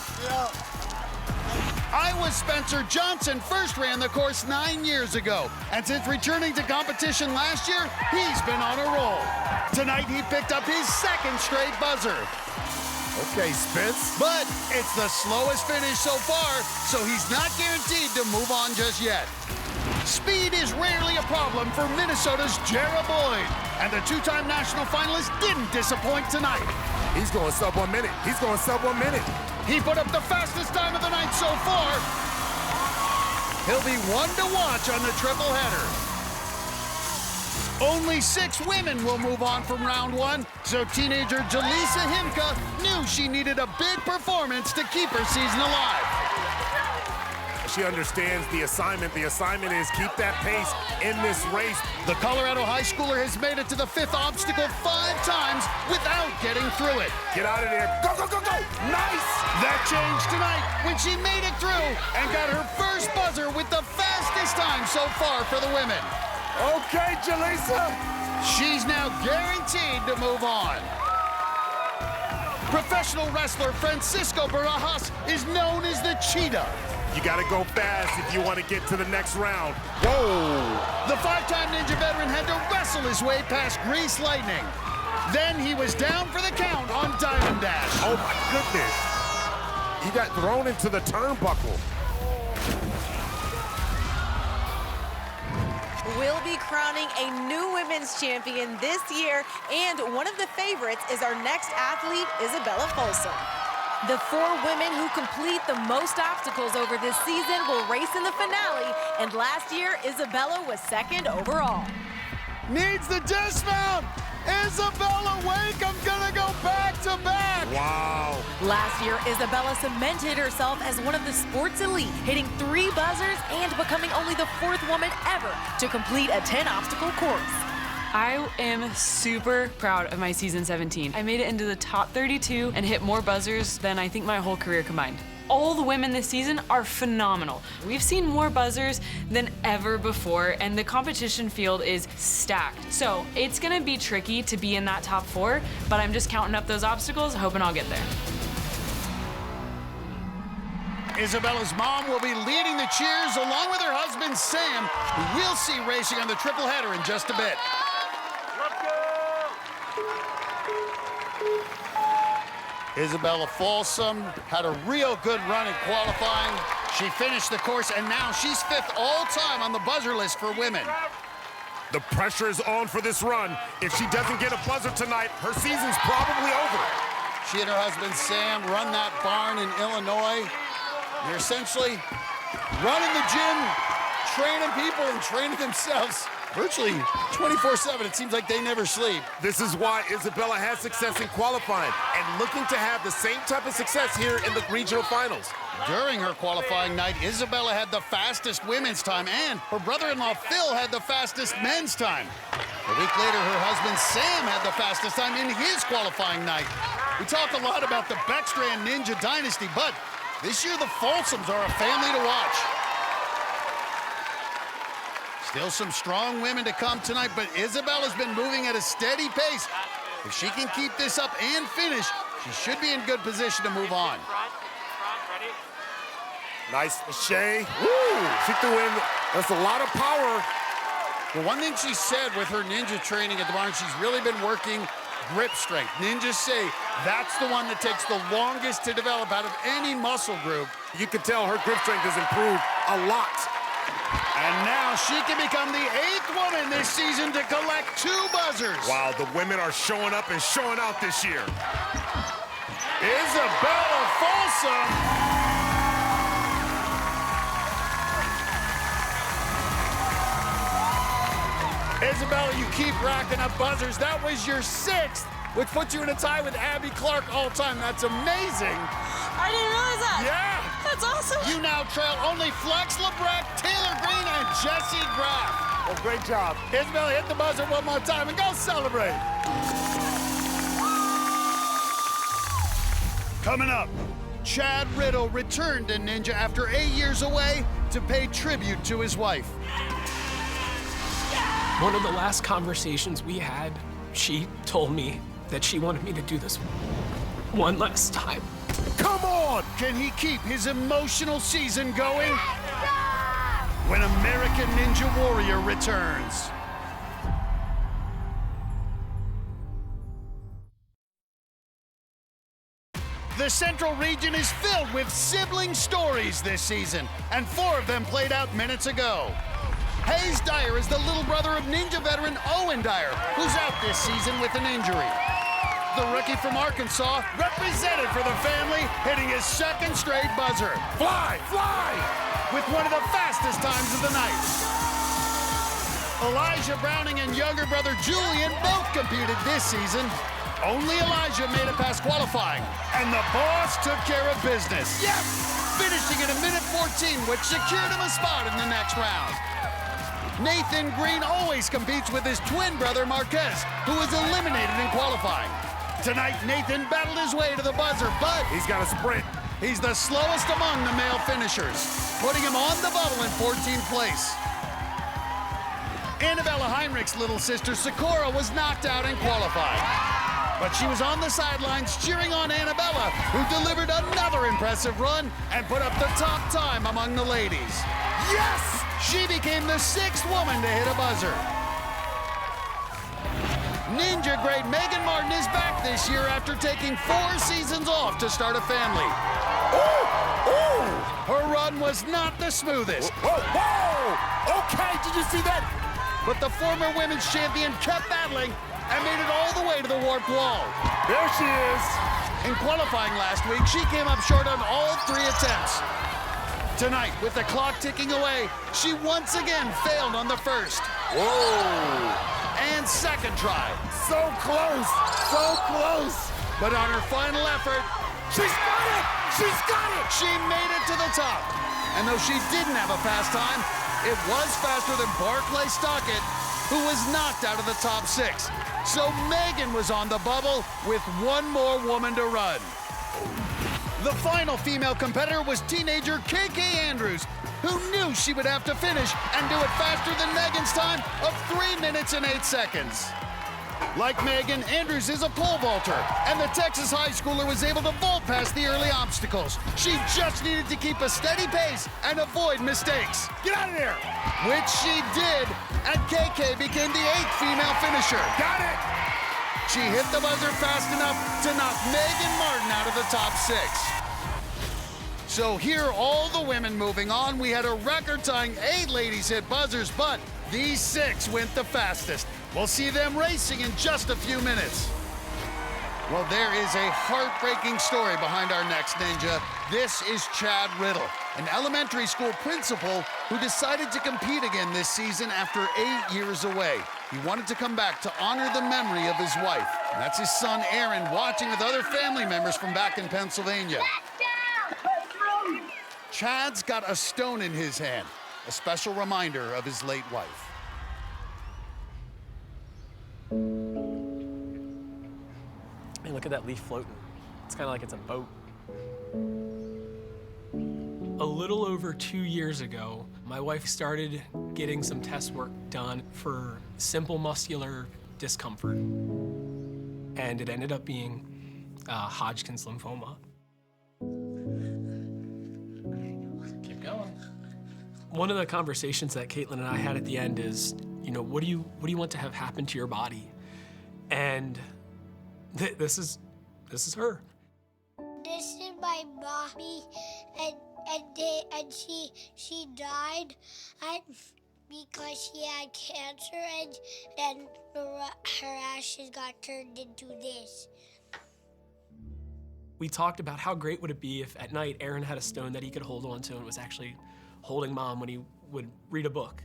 Iowa's Spencer Johnson first ran the course 9 years ago, and since returning to competition last year, he's been on a roll. Tonight, he picked up his 2nd straight buzzer. Okay, Spence. But it's the slowest finish so far, so he's not guaranteed to move on just yet. Speed is rarely a problem for Minnesota's Jarrah Boyd, and the 2-time national finalist didn't disappoint tonight. He's going sub 1 minute. He's going sub 1 minute. He put up the fastest time of the night so far. He'll be one to watch on the triple header. Only 6 women will move on from round 1, so teenager Jaleesa Himka knew she needed a big performance to keep her season alive. She understands the assignment. The assignment is keep that pace in this race. The Colorado high schooler has made it to the 5th obstacle 5 times without getting through it. Get out of there. Go, go, go, go. Nice. That changed tonight when she made it through and got her first buzzer with the fastest time so far for the women. Okay, Jaleesa. She's now guaranteed to move on. Professional wrestler Francisco Barajas is known as the Cheetah. You got to go fast if you want to get to the next round. Whoa! The 5-time Ninja veteran had to wrestle his way past Grease Lightning. Then he was down for the count on Diamond Dash. Oh my goodness! He got thrown into the turnbuckle. We'll be crowning a new women's champion this year, and one of the favorites is our next athlete, Isabella Folsom. The 4 women who complete the most obstacles over this season will race in the finale, and last year, Isabella was 2nd overall. Needs the dismount! Isabella Wake, I'm gonna go back to back! Wow. Last year, Isabella cemented herself as one of the sport's elite, hitting 3 buzzers and becoming only the 4th woman ever to complete a 10-obstacle course. I am super proud of my season 17. I made it into the top 32 and hit more buzzers than I think my whole career combined. All the women this season are phenomenal. We've seen more buzzers than ever before, and the competition field is stacked. So it's gonna be tricky to be in that top 4, but I'm just counting up those obstacles, hoping I'll get there. Isabella's mom will be leading the cheers along with her husband, Sam, who we'll see racing on the triple header in just a bit. Isabella Folsom had a real good run in qualifying. She finished the course, and now she's 5th all-time on the buzzer list for women. The pressure is on for this run. If she doesn't get a buzzer tonight, her season's probably over. She and her husband, Sam, run that barn in Illinois. They're essentially running the gym, training people, and training themselves virtually 24/7. It seems like they never sleep. This is why Isabella has success in qualifying and looking to have the same type of success here in the regional finals. During her qualifying night, Isabella had the fastest women's time, and her brother-in-law, Phil, had the fastest men's time. A week later, her husband, Sam, had the fastest time in his qualifying night. We talk a lot about the Beckstrand Ninja Dynasty, but this year the Folsoms are a family to watch. Still some strong women to come tonight, but Isabella's been moving at a steady pace. If she can keep this up and finish, she should be in good position to move on. Nice Shay. Woo! She threw in, that's a lot of power. The one thing she said with her ninja training at the barn, she's really been working grip strength. Ninjas say that's the one that takes the longest to develop out of any muscle group. You can tell her grip strength has improved a lot. And now she can become the 8th woman this season to collect 2 buzzers. Wow, the women are showing up and showing out this year. Isabella Folsom. Isabella, you keep racking up buzzers. That was your 6th, which puts you in a tie with Abby Clark all time. That's amazing. I didn't realize that. Yeah. That's awesome. You now trail only Flex LeBrecq, Taylor Green, and Jesse Graff. Well, great job. Isabella, hit the buzzer one more time and go celebrate. Coming up, Chad Riddle returned to Ninja after 8 years away to pay tribute to his wife. One of the last conversations we had, she told me that she wanted me to do this one last time. Come on! Can he keep his emotional season going? When American Ninja Warrior returns. The Central Region is filled with sibling stories this season, and 4 of them played out minutes ago. Hayes Dyer is the little brother of Ninja veteran Owen Dyer, who's out this season with an injury. The rookie from Arkansas represented for the family, hitting his 2nd straight buzzer. Fly, fly! With one of the fastest times of the night. Elijah Browning and younger brother Julian both competed this season. Only Elijah made it past qualifying, and the boss took care of business. Yes! Finishing in 1:14, which secured him a spot in the next round. Nathan Green always competes with his twin brother Marquez, who was eliminated in qualifying. Tonight, Nathan battled his way to the buzzer, but he's got a sprint. He's the slowest among the male finishers, putting him on the bubble in 14th place. Annabella Heinrich's little sister Sakura was knocked out in qualifying, but she was on the sidelines cheering on Annabella, who delivered another impressive run and put up the top time among the ladies. Yes! She became the 6th woman to hit a buzzer. Ninja great Megan Martin is back this year after taking 4 seasons off to start a family. Ooh! Ooh! Her run was not the smoothest. Whoa! Whoa! Okay, did you see that? But the former women's champion kept battling and made it all the way to the warped wall. There she is. In qualifying last week, she came up short on all 3 attempts. Tonight, with the clock ticking away, she once again failed on the 1st. Whoa! And 2nd try. So close! So close! But on her final effort, she's got it! She's got it! She made it to the top. And though she didn't have a fast time, it was faster than Barclay Stockett, who was knocked out of the top 6. So Megan was on the bubble with 1 more woman to run. The final female competitor was teenager KK Andrews, who knew she would have to finish and do it faster than Megan's time of 3 minutes and 8 seconds. Like Megan, Andrews is a pole vaulter, and the Texas high schooler was able to vault past the early obstacles. She just needed to keep a steady pace and avoid mistakes. Get out of there! Which she did, and KK became the 8th female finisher. Got it! She hit the buzzer fast enough to knock Megan Martin out of the top 6. So here are all the women moving on. We had a record-tying 8 ladies hit buzzers, but these 6 went the fastest. We'll see them racing in just a few minutes. Well, there is a heartbreaking story behind our next ninja. This is Chad Riddle, an elementary school principal who decided to compete again this season after 8 years away. He wanted to come back to honor the memory of his wife. And that's his son, Aaron, watching with other family members from back in Pennsylvania. Chad's got a stone in his hand, a special reminder of his late wife. Hey, look at that leaf floating. It's kind of like it's a boat. A little over 2 years ago, my wife started getting some test work done for simple muscular discomfort. And it ended up being Hodgkin's lymphoma. Keep going. One of the conversations that Caitlin and I had at the end is, you know, what do you want to have happen to your body? And this is her. This is my mommy, and she died because she had cancer, and her ashes got turned into this. We talked about how great would it be if at night Aaron had a stone that he could hold on to and was actually holding Mom when he would read a book.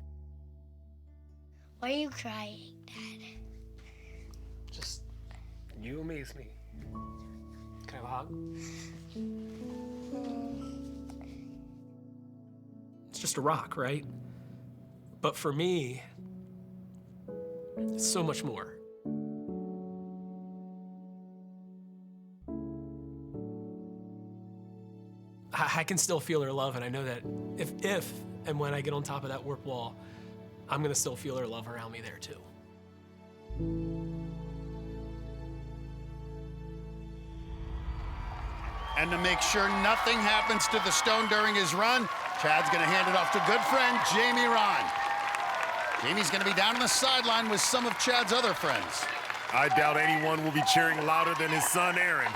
Why are you crying, Dad? Just, you amaze me. Can I have a hug? It's just a rock, right? But for me, it's so much more. I can still feel her love, and I know that if and when I get on top of that warp wall, I'm gonna still feel her love around me there too. And to make sure nothing happens to the stone during his run, Chad's gonna hand it off to good friend Jamie Ron. Jamie's gonna be down on the sideline with some of Chad's other friends. I doubt anyone will be cheering louder than his son, Aaron.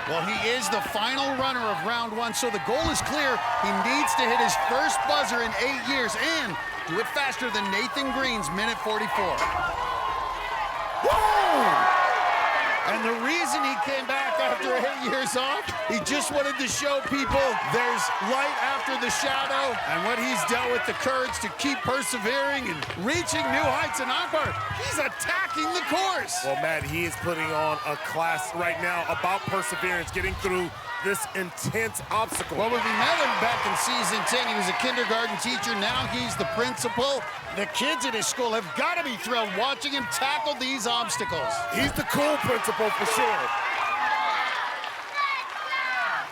Well, he is the final runner of round one, so the goal is clear. He needs to hit his first buzzer in 8 years and do it faster than Nathan Green's minute 44. Whoa! And the reason he came back after 8 years off, he just wanted to show people there's light after the shadow, and what he's dealt with the courage to keep persevering and reaching new heights in Akbar. He's attacking the course. Well, Matt, he is putting on a class right now about perseverance, getting through this intense obstacle. Well, when we met him back in season 10, he was a kindergarten teacher. Now he's the principal. The kids at his school have got to be thrilled watching him tackle these obstacles. He's the cool principal for sure.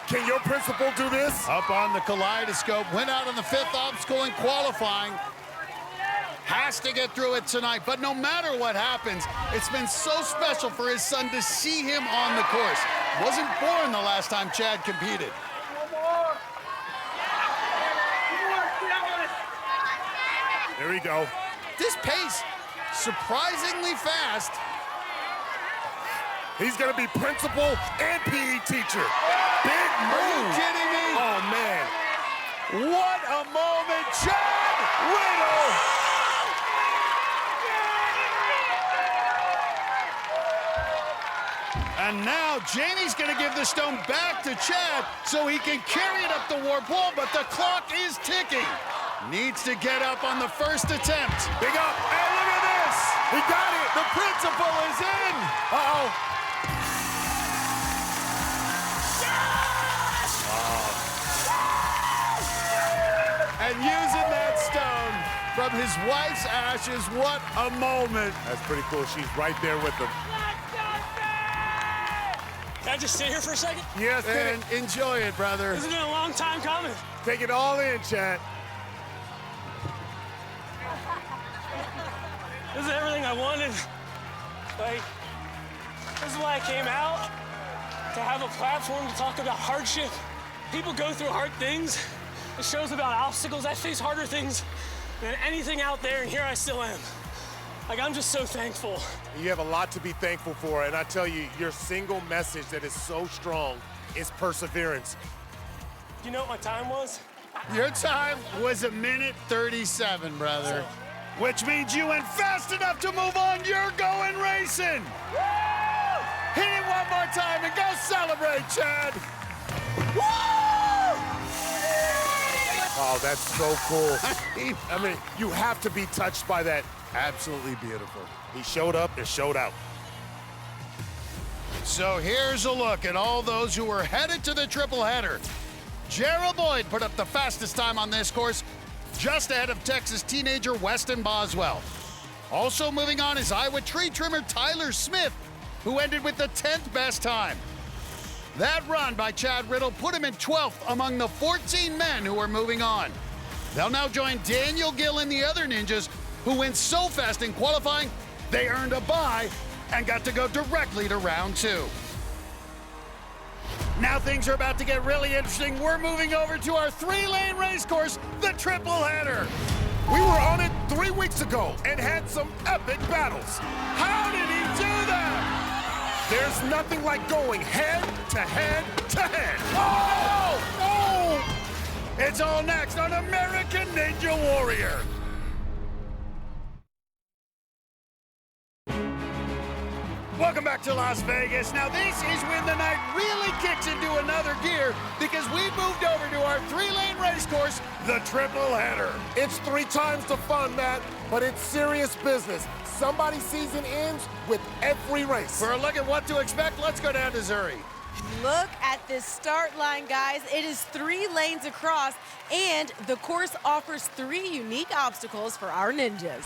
Can your principal do this? Up on the kaleidoscope, went out on the 5th obstacle in qualifying. Has to get through it tonight, but no matter what happens, it's been so special for his son to see him on the course. Wasn't born the last time Chad competed. There we go. This pace, surprisingly fast. He's gonna be principal and PE teacher. Big move. Are you kidding me? Oh, man. What a moment, Chad Riddle. And now Jamie's gonna give the stone back to Chad so he can carry it up the warp wall, but the clock is ticking. Needs to get up on the first attempt. Big up, and look at this. He got it. The principal is in. Uh-oh. And using that stone from his wife's ashes, what a moment. That's pretty cool. She's right there with him. Can I just sit here for a second? Yes, and enjoy it, brother. This has been a long time coming. Take it all in, Chad. This is everything I wanted. Like, this is why I came out, to have a platform to talk about hardship. People go through hard things. It shows about obstacles. I face harder things than anything out there, and here I still am. Like, I'm just so thankful. You have a lot to be thankful for, and I tell you, your single message that is so strong is perseverance. You know what my time was? Your time was 1:37, brother. Which means you went fast enough to move on. You're going racing. Woo! Hit it one more time and go celebrate, Chad. Woo! Oh, that's so cool. I mean, you have to be touched by that. Absolutely beautiful. He showed up and showed out. So here's a look at all those who were headed to the triple header. Gerald Boyd put up the fastest time on this course, just ahead of Texas teenager Weston Boswell. Also moving on is Iowa tree trimmer Tyler Smith, who ended with the 10th best time. That run by Chad Riddle put him in 12th among the 14 men who were moving on. They'll now join Daniel Gill and the other ninjas who went so fast in qualifying, they earned a bye and got to go directly to round 2. Now things are about to get really interesting. We're moving over to our 3-lane race course, the triple header. We were on it 3 weeks ago and had some epic battles. How did he do that? There's nothing like going head to head to head. Oh! Oh! It's all next on American Ninja Warrior. Welcome back to Las Vegas. Now this is when the night really kicks into another gear because we moved over to our 3-lane race course, the triple header. It's 3 times the fun, Matt, but it's serious business. Somebody's season ends with every race. For a look at what to expect, let's go down to Zuri. Look at this start line, guys. It is 3 lanes across, and the course offers 3 unique obstacles for our ninjas.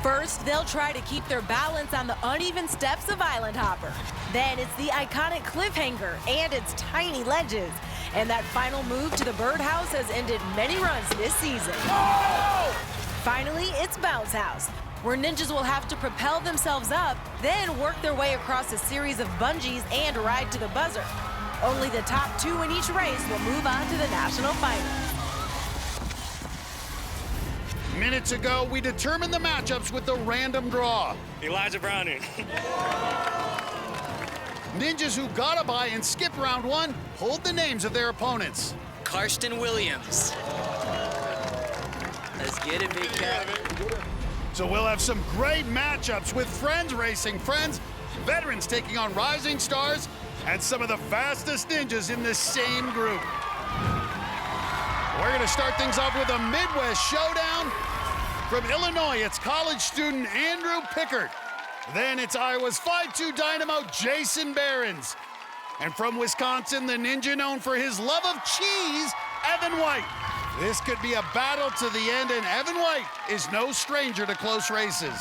First, they'll try to keep their balance on the uneven steps of Island Hopper. Then it's the iconic cliffhanger and its tiny ledges. And that final move to the birdhouse has ended many runs this season. Oh! Finally, it's Bounce House, where ninjas will have to propel themselves up, then work their way across a series of bungees and ride to the buzzer. Only the top 2 in each race will move on to the national finals. Minutes ago, we determined the matchups with the random draw. Elijah Browning. Ninjas who got a bye and skipped round 1 hold the names of their opponents. Karsten Williams. Let's get it, big cat. So we'll have some great matchups with friends racing friends, veterans taking on rising stars, and some of the fastest ninjas in the same group. We're going to start things off with a Midwest showdown. From Illinois, it's college student Andrew Pickard. Then it's Iowa's 5'2" dynamo Jason Behrens. And from Wisconsin, the ninja known for his love of cheese, Evan White. This could be a battle to the end, and Evan White is no stranger to close races.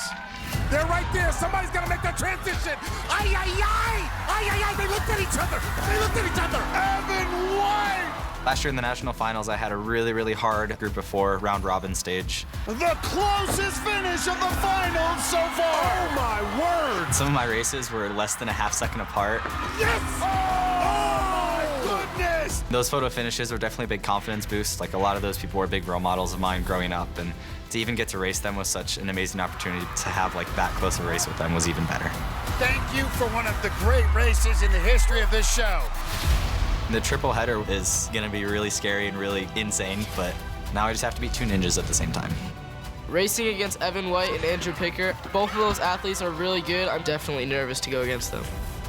They're right there. Somebody's got to make that transition. Ay, ay, ay! Ay, ay, ay! They looked at each other. They looked at each other. Evan White! Last year in the national finals, I had a really hard group of 4 round robin stage. The closest finish of the finals so far. Oh, my word. Some of my races were less than a half second apart. Yes! Oh, my goodness! Those photo finishes were definitely a big confidence boost. Like, a lot of those people were big role models of mine growing up, and to even get to race them was such an amazing opportunity. To have like that close a race with them was even better. Thank you for one of the great races in the history of this show. The triple header is gonna be really scary and really insane, but now I just have to beat 2 ninjas at the same time. Racing against Evan White and Andrew Pickard, both of those athletes are really good. I'm definitely nervous to go against them.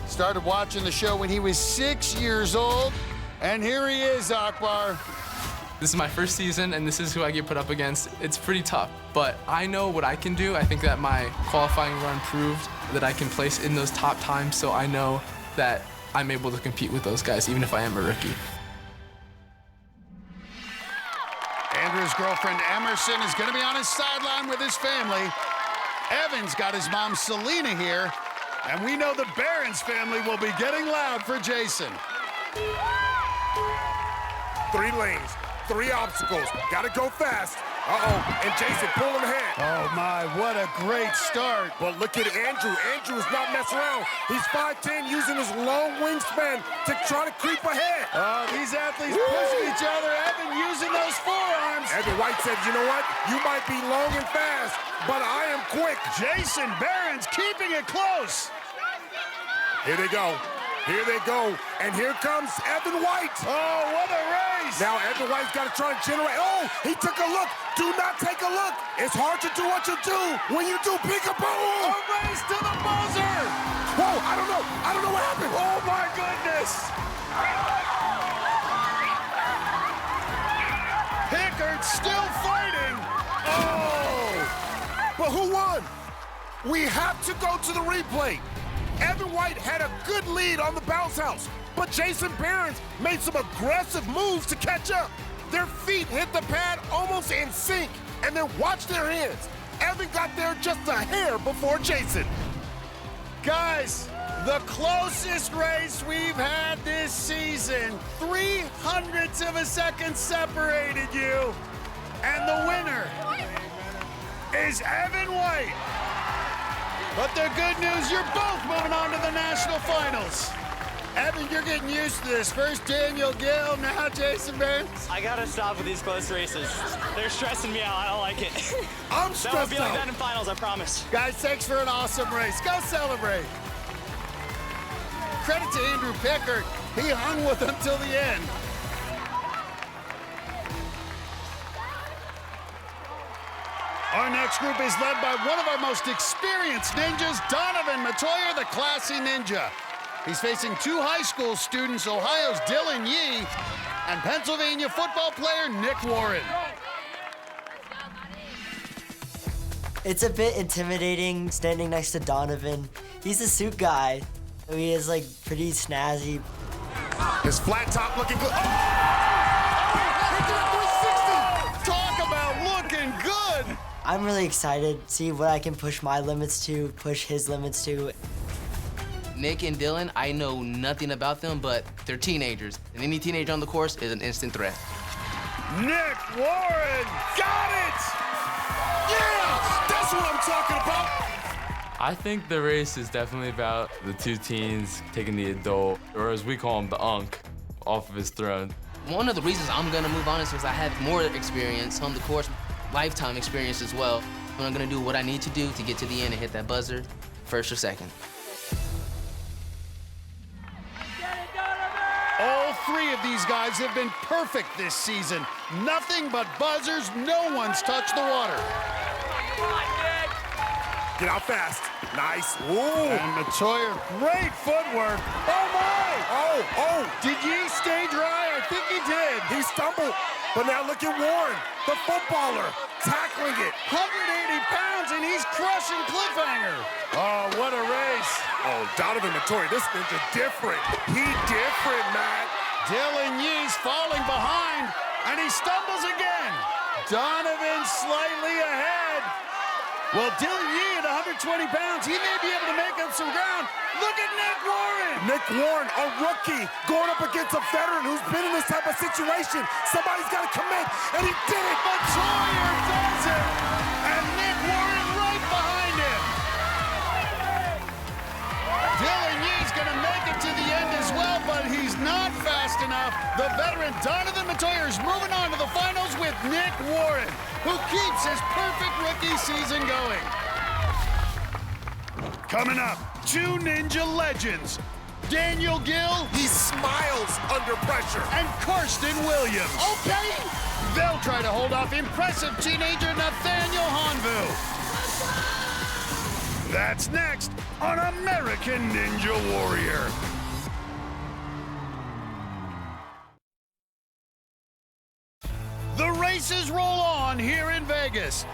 Started watching the show when he was 6 years old, and here he is, Akbar. This is my first season, and this is who I get put up against. It's pretty tough, but I know what I can do. I think that my qualifying run proved that I can place in those top times, so I know that I'm able to compete with those guys, even if I am a rookie. Andrew's girlfriend Emerson is going to be on his sideline with his family. Evan's got his mom Selena here, and we know the Behrens family will be getting loud for Jason. 3 lanes, 3 obstacles. Gotta go fast. Uh-oh, and Jason pulling ahead. Oh my, what a great start. But look at Andrew. Andrew is not messing around. He's 5'10", using his long wingspan to try to creep ahead. Oh, these athletes pushing each other. Evan using those forearms. Evan White said, you know what? You might be long and fast, but I am quick. Jason Behrens keeping it close. Here they go. Here they go. And here comes Evan White. Oh, what a race. Now Evan White's got to try and generate. Oh, he took a look. Do not take a look. It's hard to do what you do. When you do peekaboo. A race to the buzzer. Whoa, I don't know. I don't know what happened. Oh, my goodness. Pickard still fighting. Oh. But who won? We have to go to the replay. Evan White had a good lead on the bounce house, but Jason Behrens made some aggressive moves to catch up. Their feet hit the pad almost in sync, and then watch their hands. Evan got there just a hair before Jason. Guys, the closest race we've had this season. 0.03 of a second separated you, and the winner is Evan White. But the good news, you're both moving on to the national finals. Evan, you're getting used to this. First Daniel Gill, now Jason Behrens. I gotta stop with these close races. They're stressing me out. I don't like it. I'm stressed out. That won't be like that in finals, I promise. Guys, thanks for an awesome race. Go celebrate. credit to Andrew Pickard. He hung with them till the end. Our next group is led by one of our most experienced ninjas, Donovan Matoyer, the classy ninja. He's facing two high school students, Ohio's Dylan Yee and Pennsylvania football player Nick Warren. It's a bit intimidating standing next to Donovan. He's a suit guy. He is like pretty snazzy. His flat top looking good. Oh! Talk about looking good! I'm really excited to see what I can push my limits to, push his limits to. Nick and Dylan, I know nothing about them, but they're teenagers. And any teenager on the course is an instant threat. Nick Warren got it! Yeah! That's what I'm talking about! I think the race is definitely about the two teens taking the adult, or as we call him, the unk, off of his throne. One of the reasons I'm gonna move on is because I have more experience on the course, lifetime experience as well. And I'm gonna do what I need to do to get to the end and hit that buzzer, first or second. All three of these guys have been perfect this season. Nothing but buzzers. No one's touched the water. Get out fast. Nice. Ooh. And Matoyer, great footwork. Oh, my! Oh. Did Yee stay dry? I think he did. He stumbled. But now look at Warren, the footballer, tackling it. 180 pounds, and he's crushing Cliffhanger. Oh, what a race. Oh, Donovan Matoyer, this ninja different. He different, man. Dylan Yee's falling behind, and he stumbles again. Donovan slightly ahead. Well, Dylan Yee at 120 pounds, he may be able to make up some ground. Look at Nick Warren. Nick Warren, a rookie, going up against a veteran who's been in this type of situation. Somebody's got to commit, and he did it. Matoyer does it, and Nick Warren right behind him. Dylan Yee's going to make it to the end as well, but he's not fast enough. The veteran Donovan Matoyer is moving on to the finals with Nick Warren, who keeps his perfect rookie season going. Coming up, two ninja legends, Daniel Gill. He smiles under pressure. And Karsten Williams. Okay. They'll try to hold off impressive teenager Nathaniel Honvu. That's next on American Ninja Warrior. The races roll on here in Vegas.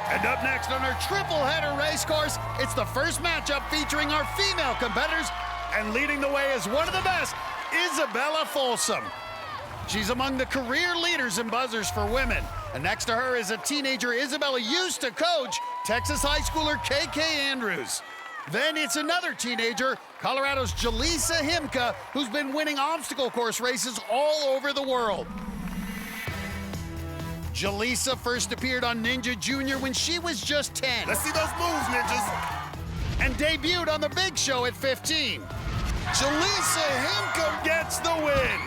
And up next on our triple-header race course, it's the first matchup featuring our female competitors, and leading the way is one of the best, Isabella Folsom. She's among the career leaders in buzzers for women. And next to her is a teenager Isabella used to coach, Texas high schooler KK Andrews. Then it's another teenager, Colorado's Jaleesa Himka, who's been winning obstacle course races all over the world. Jaleesa first appeared on Ninja Junior when she was just 10. Let's see those moves, ninjas. And debuted on the Big Show at 15. Jaleesa Himka gets the win.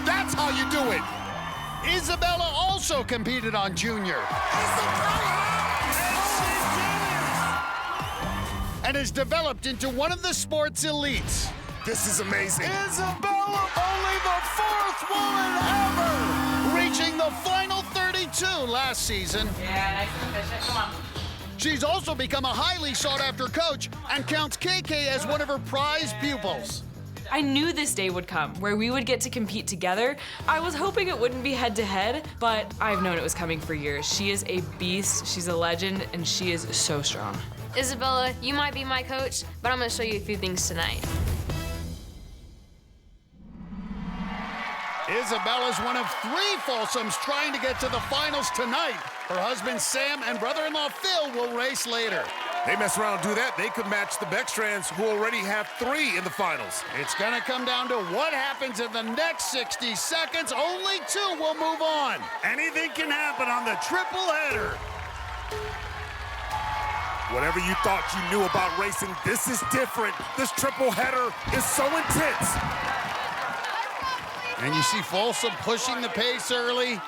That's how you do it. Isabella also competed on Junior. And has developed into one of the sport's elites. This is amazing. Isabella, only the fourth woman ever, reaching the final 32 last season. Yeah, nice and efficient. Come on. She's also become a highly sought-after coach and counts KK as one of her prized pupils. I knew this day would come, where we would get to compete together. I was hoping it wouldn't be head-to-head, but I've known it was coming for years. She is a beast, she's a legend, and she is so strong. Isabella, you might be my coach, but I'm gonna show you a few things tonight. Isabella's one of three Folsoms trying to get to the finals tonight. Her husband Sam and brother-in-law Phil will race later. They mess around and do that, they could match the Beckstrands, who already have 3 in the finals. It's gonna come down to what happens in the next 60 seconds. Only 2 will move on. Anything can happen on the triple header. Whatever you thought you knew about racing, this is different. This triple header is so intense. And you see Folsom pushing the pace early.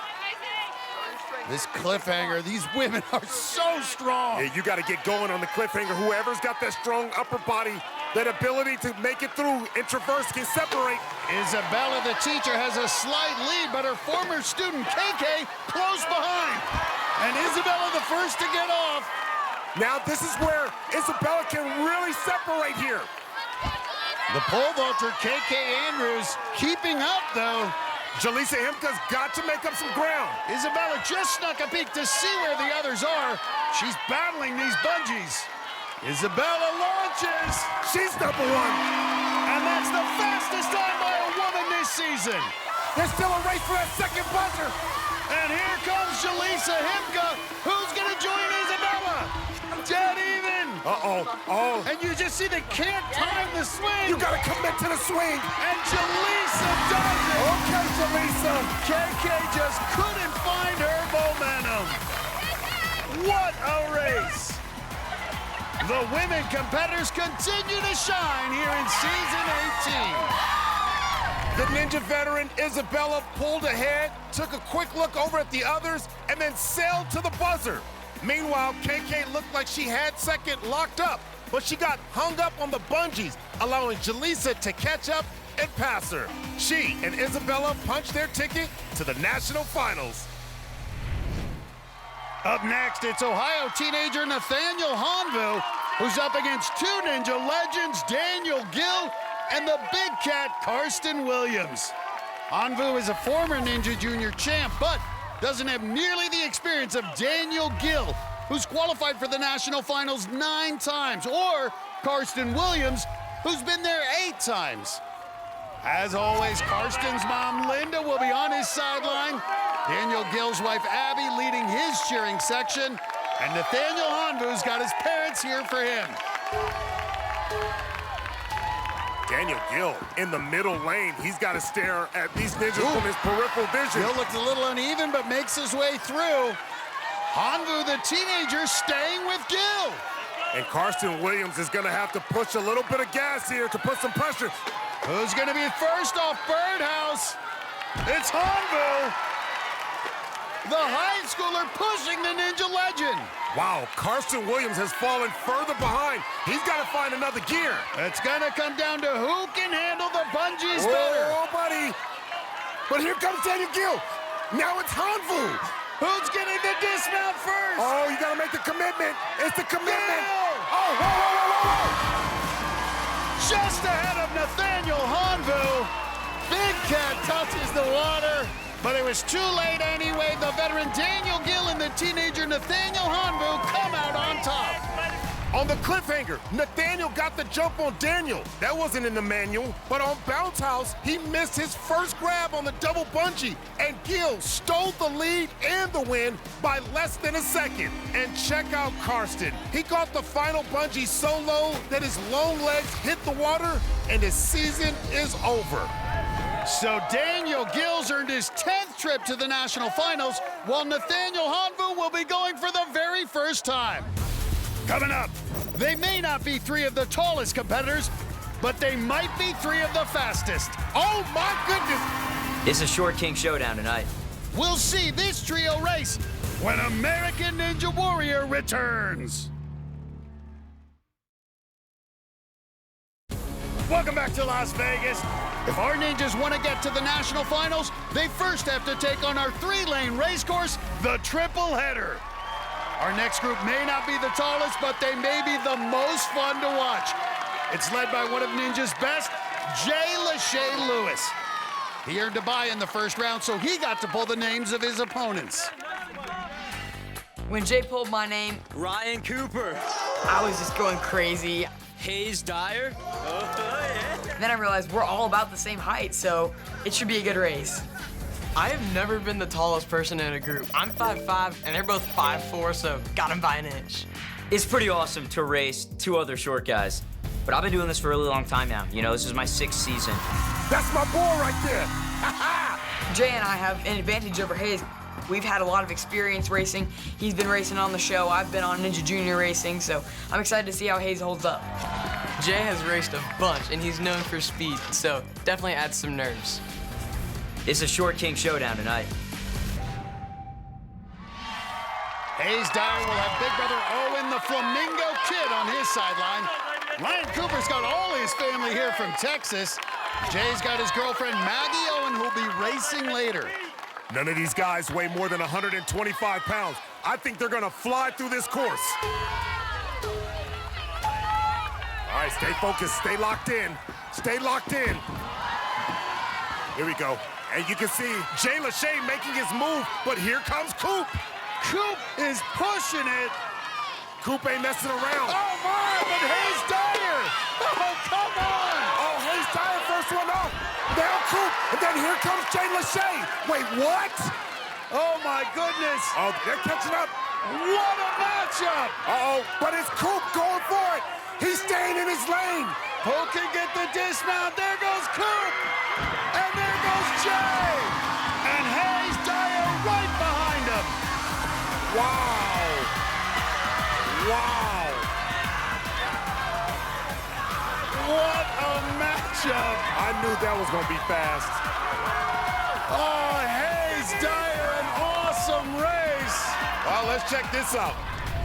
This cliffhanger, these women are so strong. Yeah, you got to get going on the cliffhanger. Whoever's got that strong upper body, that ability to make it through and traverse can separate. Isabella, the teacher, has a slight lead, but her former student, KK, close behind. And Isabella the first to get off. Now this is where Isabella can really separate here. The pole vaulter, KK Andrews, keeping up, though. Jaleesa Himka's got to make up some ground. Isabella just snuck a peek to see where the others are. She's battling these bungees. Isabella launches. She's #1. And that's the fastest time by a woman this season. There's still a race for that second buzzer. And here comes Jaleesa Himka. Who's going to join Isabella? Dead even. Uh-oh. And you just see they can't time the swing. You got to commit to the swing. And Jaleesa does it. Okay, Jaleesa. KK just couldn't find her momentum. What a race. The women competitors continue to shine here in season 18. The Ninja veteran Isabella pulled ahead, took a quick look over at the others, and then sailed to the buzzer. Meanwhile, KK looked like she had second locked up, but she got hung up on the bungees, allowing Jaleesa to catch up and pass her. She and Isabella punched their ticket to the national finals. Up next, it's Ohio teenager Nathaniel Hanvu, who's up against two Ninja legends, Daniel Gill and the big cat, Karsten Williams. Hanvu is a former Ninja Junior champ, but doesn't have nearly the experience of Daniel Gill, who's qualified for the national finals 9 times, or Karsten Williams, who's been there 8 times. As always, Karsten's mom, Linda, will be on his sideline. Daniel Gill's wife, Abby, leading his cheering section. And Nathaniel Hanvu's got his parents here for him. Daniel Gill in the middle lane. He's got to stare at these ninjas from his peripheral vision. Gill looks a little uneven, but makes his way through. Hanvu, the teenager, staying with Gill. And Karsten Williams is going to have to push a little bit of gas here to put some pressure. Who's going to be first off Birdhouse? It's Hanvu. The high schooler pushing the Ninja legend. Wow, Karsten Williams has fallen further behind. He's got to find another gear. It's going to come down to who can handle the bungees better. Oh, buddy. But here comes Daniel Gill. Now it's Hanvu. Who's getting the dismount first? Oh, you got to make the commitment. It's the commitment. Gill. Oh, whoa. Just ahead of Nathaniel Hanvu. Big Cat touches the water. But it was too late anyway. The veteran Daniel Gill and the teenager Nathaniel Hanvu come out on top. On the cliffhanger, Nathaniel got the jump on Daniel. That wasn't in the manual. But on Bounce House, he missed his first grab on the double bungee. And Gill stole the lead and the win by less than a second. And check out Karsten. He got the final bungee so low that his long legs hit the water and his season is over. So Daniel Gill's earned his 10th trip to the national finals, while Nathaniel Hanvu will be going for the very first time. Coming up, they may not be 3 of the tallest competitors, but they might be 3 of the fastest. Oh my goodness! It's a short king showdown tonight. We'll see this trio race when American Ninja Warrior returns. Welcome back to Las Vegas. If our ninjas want to get to the national finals, they first have to take on our 3-lane race course, the Triple Header. Our next group may not be the tallest, but they may be the most fun to watch. It's led by one of Ninja's best, Jay Lachey Lewis. He earned a bye in the first round, so he got to pull the names of his opponents. When Jay pulled my name, Ryan Cooper. I was just going crazy. Hayes Dyer. Oh, yeah. Then I realized we're all about the same height, so it should be a good race. I have never been the tallest person in a group. I'm 5'5", and they're both 5'4", so got him by an inch. It's pretty awesome to race 2 other short guys, but I've been doing this for a really long time now. You know, this is my 6th season. That's my boy right there. Jay and I have an advantage over Hayes. We've had a lot of experience racing. He's been racing on the show. I've been on Ninja Junior racing, so I'm excited to see how Hayes holds up. Jay has raced a bunch, and he's known for speed, so definitely adds some nerves. It's a short king showdown tonight. Hayes Dyer will have big brother Owen, the Flamingo Kid, on his sideline. Ryan Cooper's got all his family here from Texas. Jay's got his girlfriend Maggie Owen, who'll be racing later. None of these guys weigh more than 125 pounds. I think they're gonna fly through this course. All right, stay focused, stay locked in. Stay locked in. Here we go. And you can see Jay Lachey making his move, but here comes Coop. Coop is pushing it. Coop ain't messing around. Oh my, but Hayes Dyer. Oh, come on. Oh, Hayes Dyer, first one off. Now Coop, and then here comes Jay Lachey. Wait, what? Oh my goodness. Oh, they're catching up. What a matchup. Uh-oh, but it's Coop going for it. He's staying in his lane. Who can get the dismount? There goes Coop. And there goes Jay. And Hayes Dyer right behind him. Wow. Wow. What a matchup. I knew that was going to be fast. Oh, Hayes Dyer, an awesome race. Well, let's check this out.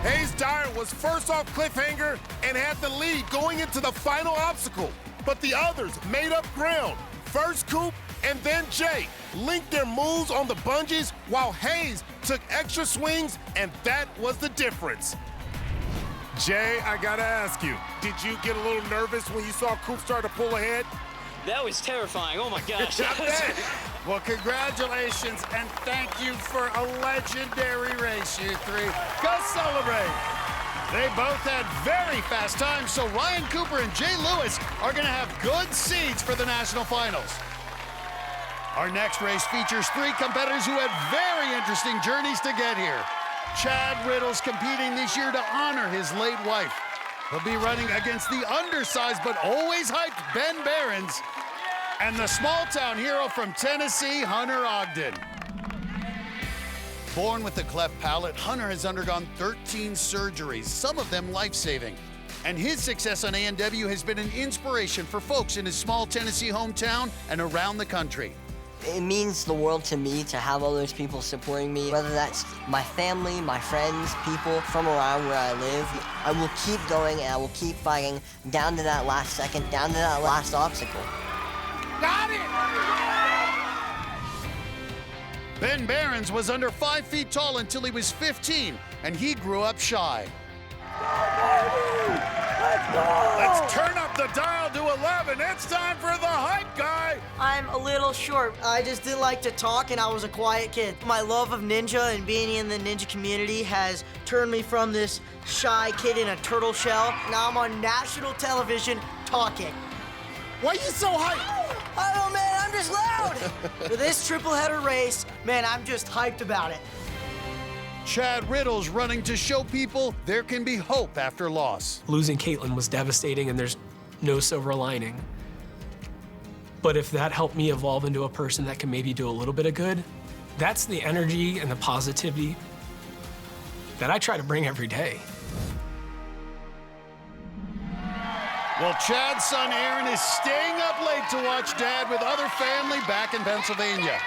Hayes Dyer was first off cliffhanger and had the lead going into the final obstacle. But the others made up ground. First Coop and then Jay linked their moves on the bungees while Hayes took extra swings, and that was the difference. Jay, I gotta ask you, did you get a little nervous when you saw Coop start to pull ahead? That was terrifying. Oh my gosh. Well, congratulations and thank you for a legendary race, you three. Go celebrate. They both had very fast times, so Ryan Cooper and Jay Lewis are going to have good seeds for the national finals. Our next race features three competitors who had very interesting journeys to get here. Chad Riddle's competing this year to honor his late wife. He'll be running against the undersized but always hyped Ben Behrens and the small-town hero from Tennessee, Hunter Ogden. Born with a cleft palate, Hunter has undergone 13 surgeries, some of them life-saving. And his success on A&W has been an inspiration for folks in his small Tennessee hometown and around the country. It means the world to me to have all those people supporting me, whether that's my family, my friends, people from around where I live. I will keep going and I will keep fighting down to that last second, down to that last obstacle. Got it! Ben Behrens was under 5 feet tall until he was 15, and he grew up shy. Let's turn up the dial to 11. It's time for the hype guy. I'm a little short. I just didn't like to talk and I was a quiet kid. My love of ninja and being in the ninja community has turned me from this shy kid in a turtle shell. Now I'm on national television talking. Why are you so hyped? I don't know, man, I'm just loud. For this triple header race, man, I'm just hyped about it. Chad Riddle's running to show people there can be hope after loss. Losing Caitlin was devastating and there's no silver lining. But if that helped me evolve into a person that can maybe do a little bit of good, that's the energy and the positivity that I try to bring every day. Well, Chad's son Aaron is staying up late to watch Dad with other family back in Pennsylvania.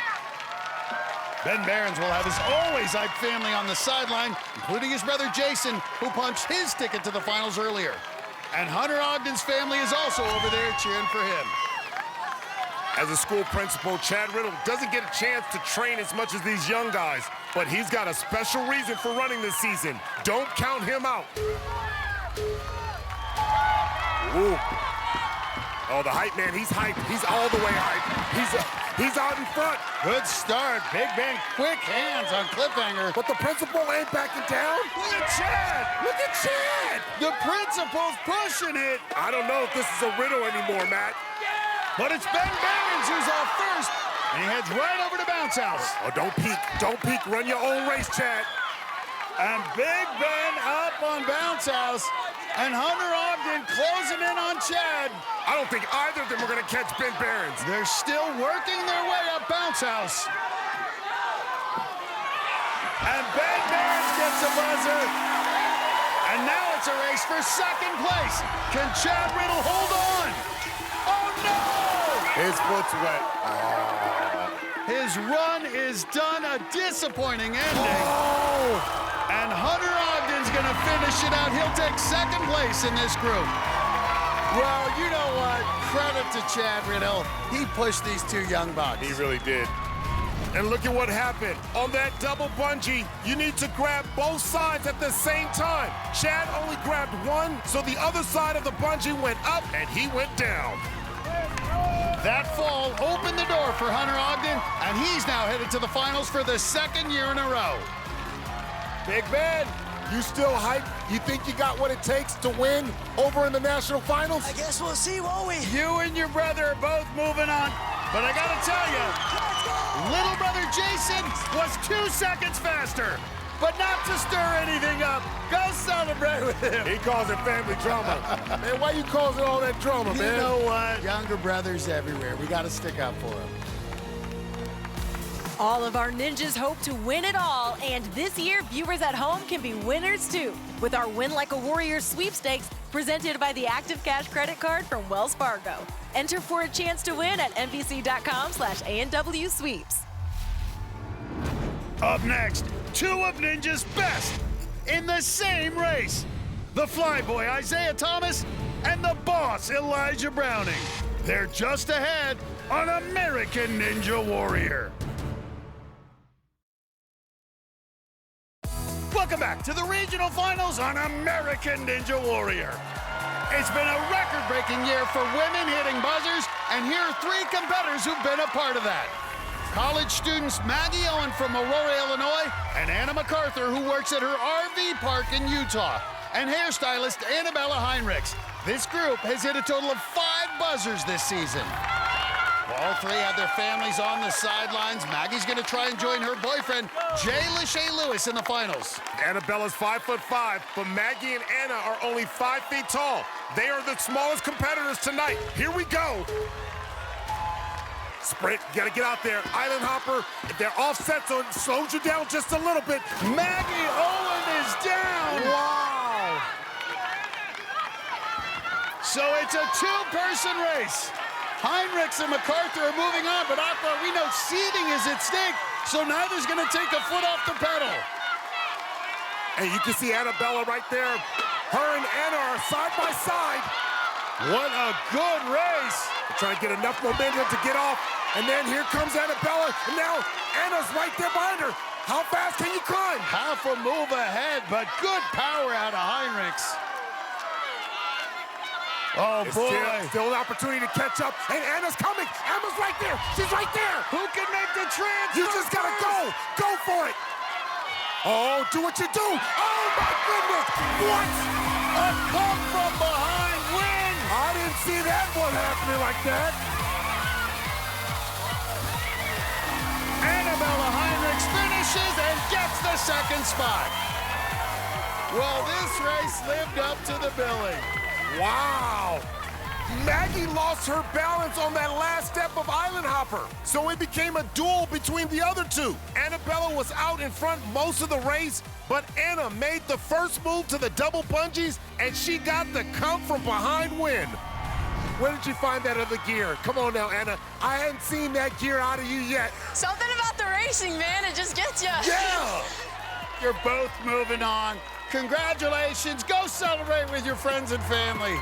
Ben Behrens will have his always hyped family on the sideline, including his brother Jason, who punched his ticket to the finals earlier. And Hunter Ogden's family is also over there cheering for him. As a school principal, Chad Riddle doesn't get a chance to train as much as these young guys, but he's got a special reason for running this season. Don't count him out. Ooh. Oh, the hype man, he's hyped. He's all the way hyped. He's out in front. Good start. Big Ben, quick hands on cliffhanger. But the principal ain't backing down. Look at Chad. Look at Chad. The principal's pushing it. I don't know if this is a riddle anymore, Matt. But it's Ben Behrens who's off first, and he heads right over to Bounce House. Oh, don't peek. Don't peek. Run your own race, Chad. And Big Ben up on Bounce House, and Hunter Ogden closing in on Chad. I don't think either of them are going to catch Ben Behrens. They're still working their way up Bounce House. And Ben Behrens gets a buzzer. And now it's a race for second place. Can Chad Riddle hold on? Oh, no! His foot's wet. His run is done. A disappointing ending. Oh! And Hunter Ogden's gonna finish it out. He'll take second place in this group. Well, you know what? Credit to Chad Riddle. He pushed these two young bucks. He really did. And look at what happened. On that double bungee, you need to grab both sides at the same time. Chad only grabbed one, so the other side of the bungee went up and he went down. That fall opened the door for Hunter Ogden, and he's now headed to the finals for the second year in a row. Big Ben, you still hype? You think you got what it takes to win over in the national finals? I guess we'll see, won't we? You and your brother are both moving on, but I gotta tell you, little brother Jason was 2 seconds faster, but not to stir anything up. Go celebrate with him. He calls it family drama. Man, why you causing all that drama, man? You know what? Younger brothers everywhere. We gotta stick up for them. All of our ninjas hope to win it all, and this year, viewers at home can be winners too, with our Win Like a Warrior sweepstakes presented by the Active Cash credit card from Wells Fargo. Enter for a chance to win at NBC.com/ANW Sweeps. Up next, two of Ninja's best in the same race. The flyboy Isaiah Thomas and the boss Elijah Browning. They're just ahead on American Ninja Warrior. Welcome back to the regional finals on American Ninja Warrior. It's been a record-breaking year for women hitting buzzers, and here are three competitors who've been a part of that. College students Maggie Owen from Aurora, Illinois, and Anna MacArthur, who works at her RV park in Utah, and hairstylist Annabella Heinrichs. This group has hit a total of 5 buzzers this season. All three have their families on the sidelines. Maggie's gonna try and join her boyfriend, Jay Lachey Lewis, in the finals. Annabella's 5'5", but Maggie and Anna are only 5 feet tall. They are the smallest competitors tonight. Here we go. Sprint, gotta get out there. Island hopper, they're offset, so it slows you down just a little bit. Maggie Owen is down. Wow. So it's a 2-person race. Heinrichs and MacArthur are moving on, but Akbar, we know seeding is at stake, so neither's gonna take a foot off the pedal. And you can see Annabella right there. Her and Anna are side by side. What a good race. They're trying to get enough momentum to get off, and then here comes Annabella, and now Anna's right there behind her. How fast can you climb? Half a move ahead, but good power out of Heinrichs. Oh, it's boy. Still an opportunity to catch up, and Anna's coming. Anna's right there. She's right there. Who can make the transfer? You just gotta go. Go for it. Oh, do what you do. Oh, my goodness. What? A come from behind win. I didn't see that one happening like that. Annabella Heinrichs finishes and gets the second spot. Well, this race lived up to the billing. Wow! Maggie lost her balance on that last step of Island Hopper, so it became a duel between the other two. Annabella was out in front most of the race, but Anna made the first move to the double bungees, and she got the come from behind win. Where did you find that other gear? Come on now, Anna. I hadn't seen that gear out of you yet. Something about the racing, man. It just gets you. Yeah! You're both moving on. Congratulations. Go celebrate with your friends and family.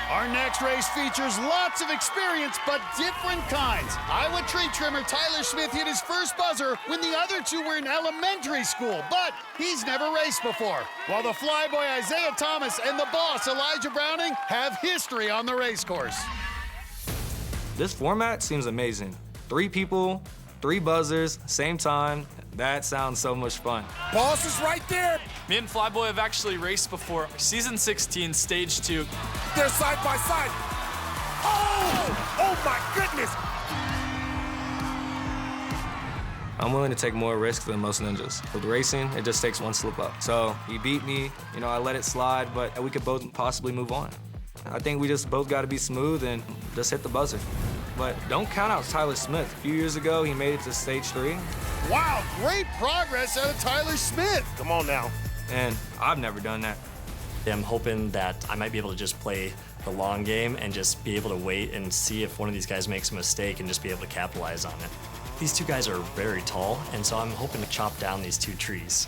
Our next race features lots of experience, but different kinds. Iowa tree trimmer Tyler Smith hit his first buzzer when the other two were in elementary school, but he's never raced before. While the flyboy Isaiah Thomas and the boss Elijah Browning have history on the race course. This format seems amazing. 3 people, 3 buzzers, same time. That sounds so much fun. Boss is right there. Me and Flyboy have actually raced before. Season 16, stage 2. They're side by side. Oh! Oh my goodness! I'm willing to take more risks than most ninjas. With racing, it just takes one slip up. So he beat me, I let it slide, but we could both possibly move on. I think we just both got to be smooth and just hit the buzzer. But don't count out Tyler Smith. A few years ago, he made it to stage 3. Wow, great progress out of Tyler Smith. Come on now. And I've never done that. I'm hoping that I might be able to just play the long game and just be able to wait and see if one of these guys makes a mistake and just be able to capitalize on it. These two guys are very tall, and so I'm hoping to chop down these two trees.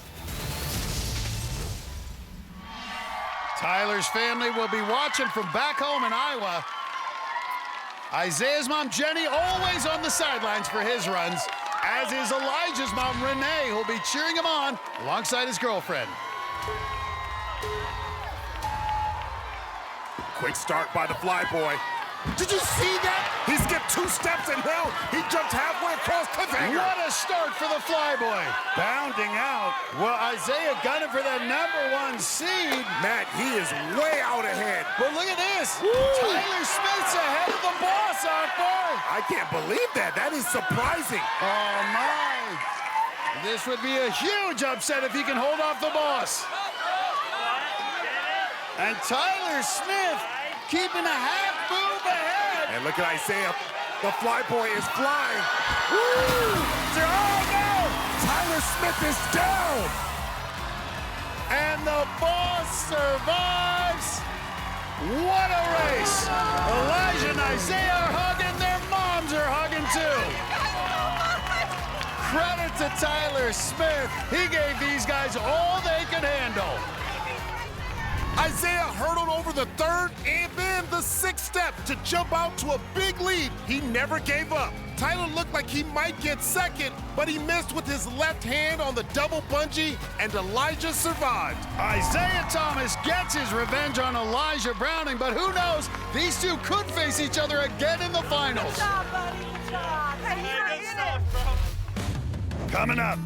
Tyler's family will be watching from back home in Iowa. Isaiah's mom, Jenny, always on the sidelines for his runs, as is Elijah's mom, Renee, who'll be cheering him on alongside his girlfriend. Quick start by the flyboy. Did you see that? He skipped 2 steps and now he jumped halfway across cliffhanger. What a start for the flyboy. Bounding out. Well, Isaiah gunning for that #1 seed. Matt, he is way out ahead. But look at this. Woo. Tyler Smith's ahead of the boss, Akbar. I can't believe that. That is surprising. Oh, my. This would be a huge upset if he can hold off the boss. And Tyler Smith keeping a half move ahead. And look at Isaiah. The flyboy is flying. Woo! Oh, no! Tyler Smith is down. And the boss survives. What a race. Elijah and Isaiah are hugging. Their moms are hugging, too. Credit to Tyler Smith. He gave these guys all they could handle. Isaiah hurdled over the 3rd and then the 6th step to jump out to a big lead. He never gave up. Tyler looked like he might get 2nd, but he missed with his left hand on the double bungee, and Elijah survived. Isaiah Thomas gets his revenge on Elijah Browning, but who knows? These two could face each other again in the finals. Good job, buddy. Good job. Hey, you're in it. Coming up,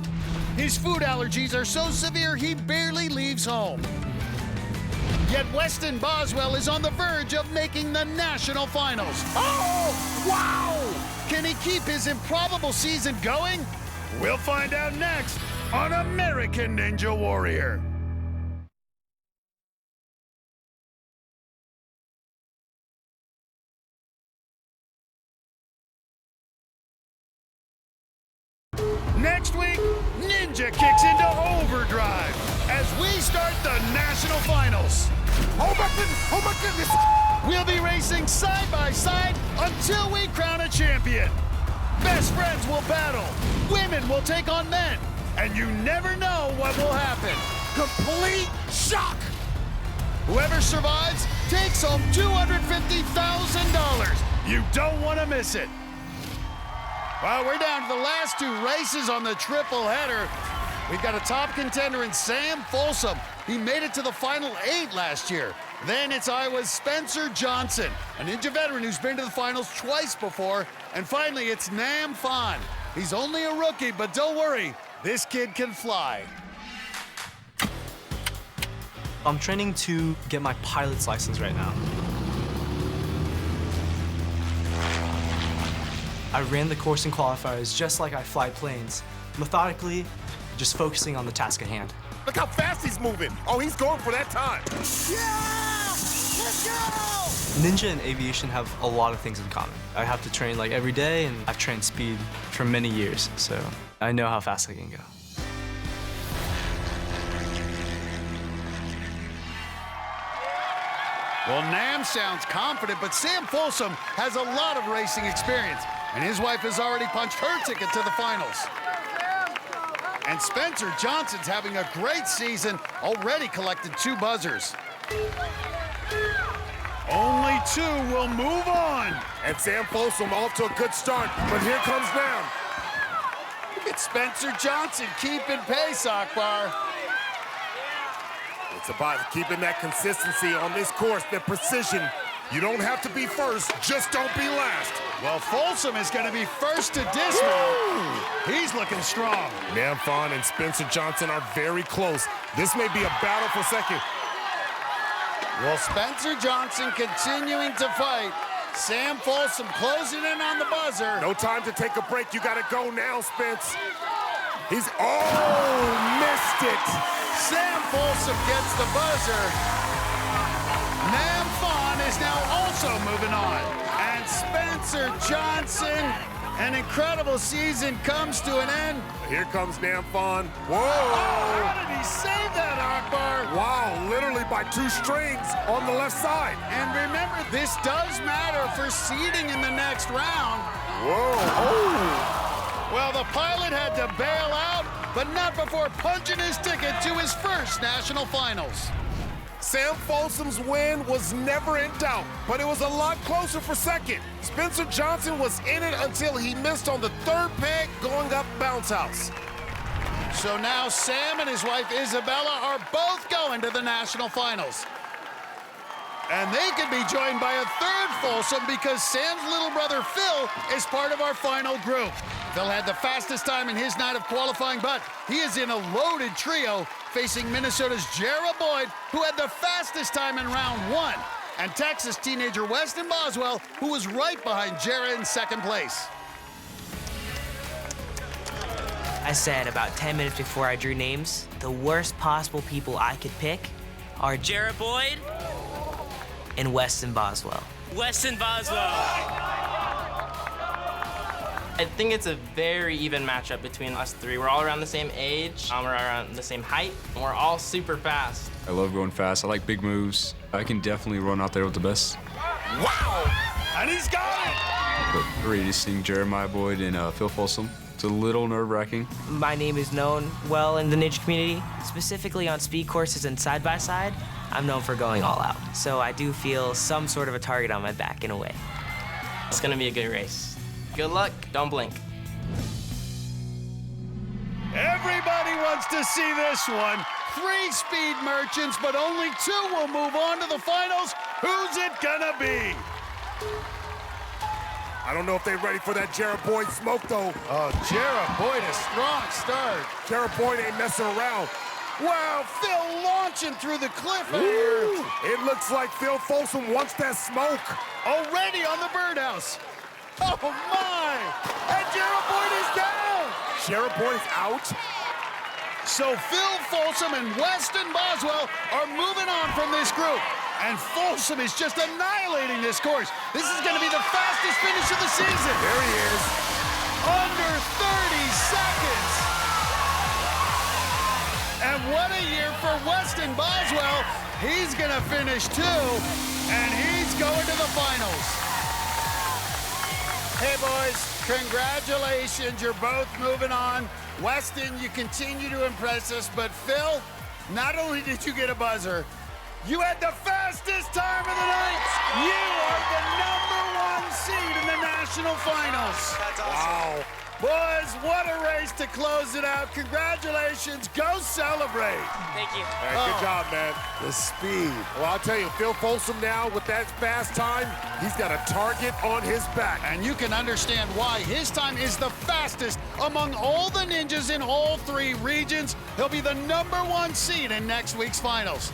his food allergies are so severe he barely leaves home. Yet Weston Boswell is on the verge of making the national finals. Oh, wow! Can he keep his improbable season going? We'll find out next on American Ninja Warrior. Next week, Ninja kicks into overdrive as we start the national finals. Oh my goodness! We'll be racing side by side until we crown a champion. Best friends will battle, women will take on men, and you never know what will happen. Complete shock! Whoever survives takes home $250,000. You don't want to miss it. Well, we're down to the last 2 races on the triple header. We've got a top contender in Sam Folsom. He made it to the final 8 last year. Then it's Iowa's Spencer Johnson, a Ninja veteran who's been to the finals twice before. And finally, it's Nam Phan. He's only a rookie, but don't worry, this kid can fly. I'm training to get my pilot's license right now. I ran the course in qualifiers just like I fly planes, methodically, just focusing on the task at hand. Look how fast he's moving. Oh, he's going for that time. Yeah! Let's go! Ninja and aviation have a lot of things in common. I have to train like every day, and I've trained speed for many years, so I know how fast I can go. Well, Nam sounds confident, but Sam Folsom has a lot of racing experience, and his wife has already punched her ticket to the finals. And Spencer Johnson's having a great season, already collected 2 buzzers. Only 2 will move on. And Sam Folsom off to a good start, but here comes Nam. Look at Spencer Johnson keeping pace, Akbar. It's about keeping that consistency on this course, the precision. You don't have to be first, just don't be last. Well, Folsom is going to be first to dismount. He's looking strong. Nam Phan and Spencer Johnson are very close. This may be a battle for second. Well, Spencer Johnson continuing to fight. Sam Folsom closing in on the buzzer. No time to take a break. You got to go now, Spence. Missed it. Sam Folsom gets the buzzer. Nam Phan is now also moving on. And Spencer Johnson, an incredible season comes to an end. Here comes Nam Phan. Whoa! Oh, how did he save that, Akbar? Wow, literally by 2 strings on the left side. And remember, this does matter for seeding in the next round. Whoa! Oh! Well, the pilot had to bail out, but not before punching his ticket to his first national finals. Sam Folsom's win was never in doubt, but it was a lot closer for second. Spencer Johnson was in it until he missed on the third peg going up bounce house. So now Sam and his wife Isabella are both going to the national finals. And they could be joined by a third Folsom because Sam's little brother Phil is part of our final group. Phil had the fastest time in his night of qualifying, but he is in a loaded trio facing Minnesota's Jarrah Boyd, who had the fastest time in round 1, and Texas teenager Weston Boswell, who was right behind Jarrah in second place. I said about 10 minutes before I drew names, the worst possible people I could pick are Jarrah Boyd and Weston Boswell. Weston Boswell. I think it's a very even matchup between us three. We're all around the same age, we're around the same height, and we're all super fast. I love going fast. I like big moves. I can definitely run out there with the best. Wow! And he's got it! But great seeing Jeremiah Boyd and Phil Folsom. It's a little nerve-wracking. My name is known well in the ninja community, specifically on speed courses and side-by-side. I'm known for going all out, so I do feel some sort of a target on my back in a way. It's gonna be a good race. Good luck, don't blink. Everybody wants to see this one. 3 speed merchants, but only 2 will move on to the finals. Who's it gonna be? I don't know if they're ready for that Jarrah Boyd smoke, though. Oh, Jarrah Boyd, a strong start. Jarrah Boyd ain't messing around. Wow, Phil launching through the cliff out here. It looks like Phil Folsom wants that smoke. Already on the birdhouse. Oh, my! And Jarrah Boyd is down! Jarrah Boyd is out? So Phil Folsom and Weston Boswell are moving on from this group. And Folsom is just annihilating this course. This is going to be the fastest finish of the season. There he is. Under 30 seconds. And what a year for Weston Boswell. He's going to finish 2, and he's going to the finals. Hey, boys, congratulations. You're both moving on. Weston, you continue to impress us, but Phil, not only did you get a buzzer, you had the fastest time of the night. You are the #1 seed in the national finals. That's awesome. Wow. Boys, what a race to close it out. Congratulations. Go celebrate. Thank you. Hey, good job, man. The speed. Well, I'll tell you, Phil Folsom now with that fast time, he's got a target on his back. And you can understand why. His time is the fastest among all the ninjas in all 3 regions. He'll be the #1 seed in next week's finals.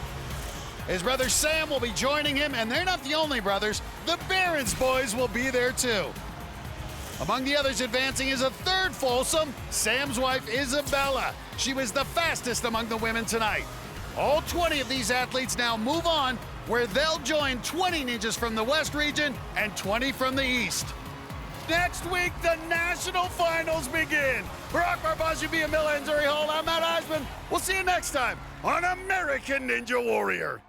His brother Sam will be joining him, and they're not the only brothers. The Barons boys will be there too. Among the others advancing is a third Folsom, Sam's wife Isabella. She was the fastest among the women tonight. All 20 of these athletes now move on, where they'll join 20 ninjas from the West region and 20 from the East. Next week, the national finals begin. For Akbar, Gbajabiamila, and Zuri Hall, I'm Iseman. We'll see you next time on American Ninja Warrior.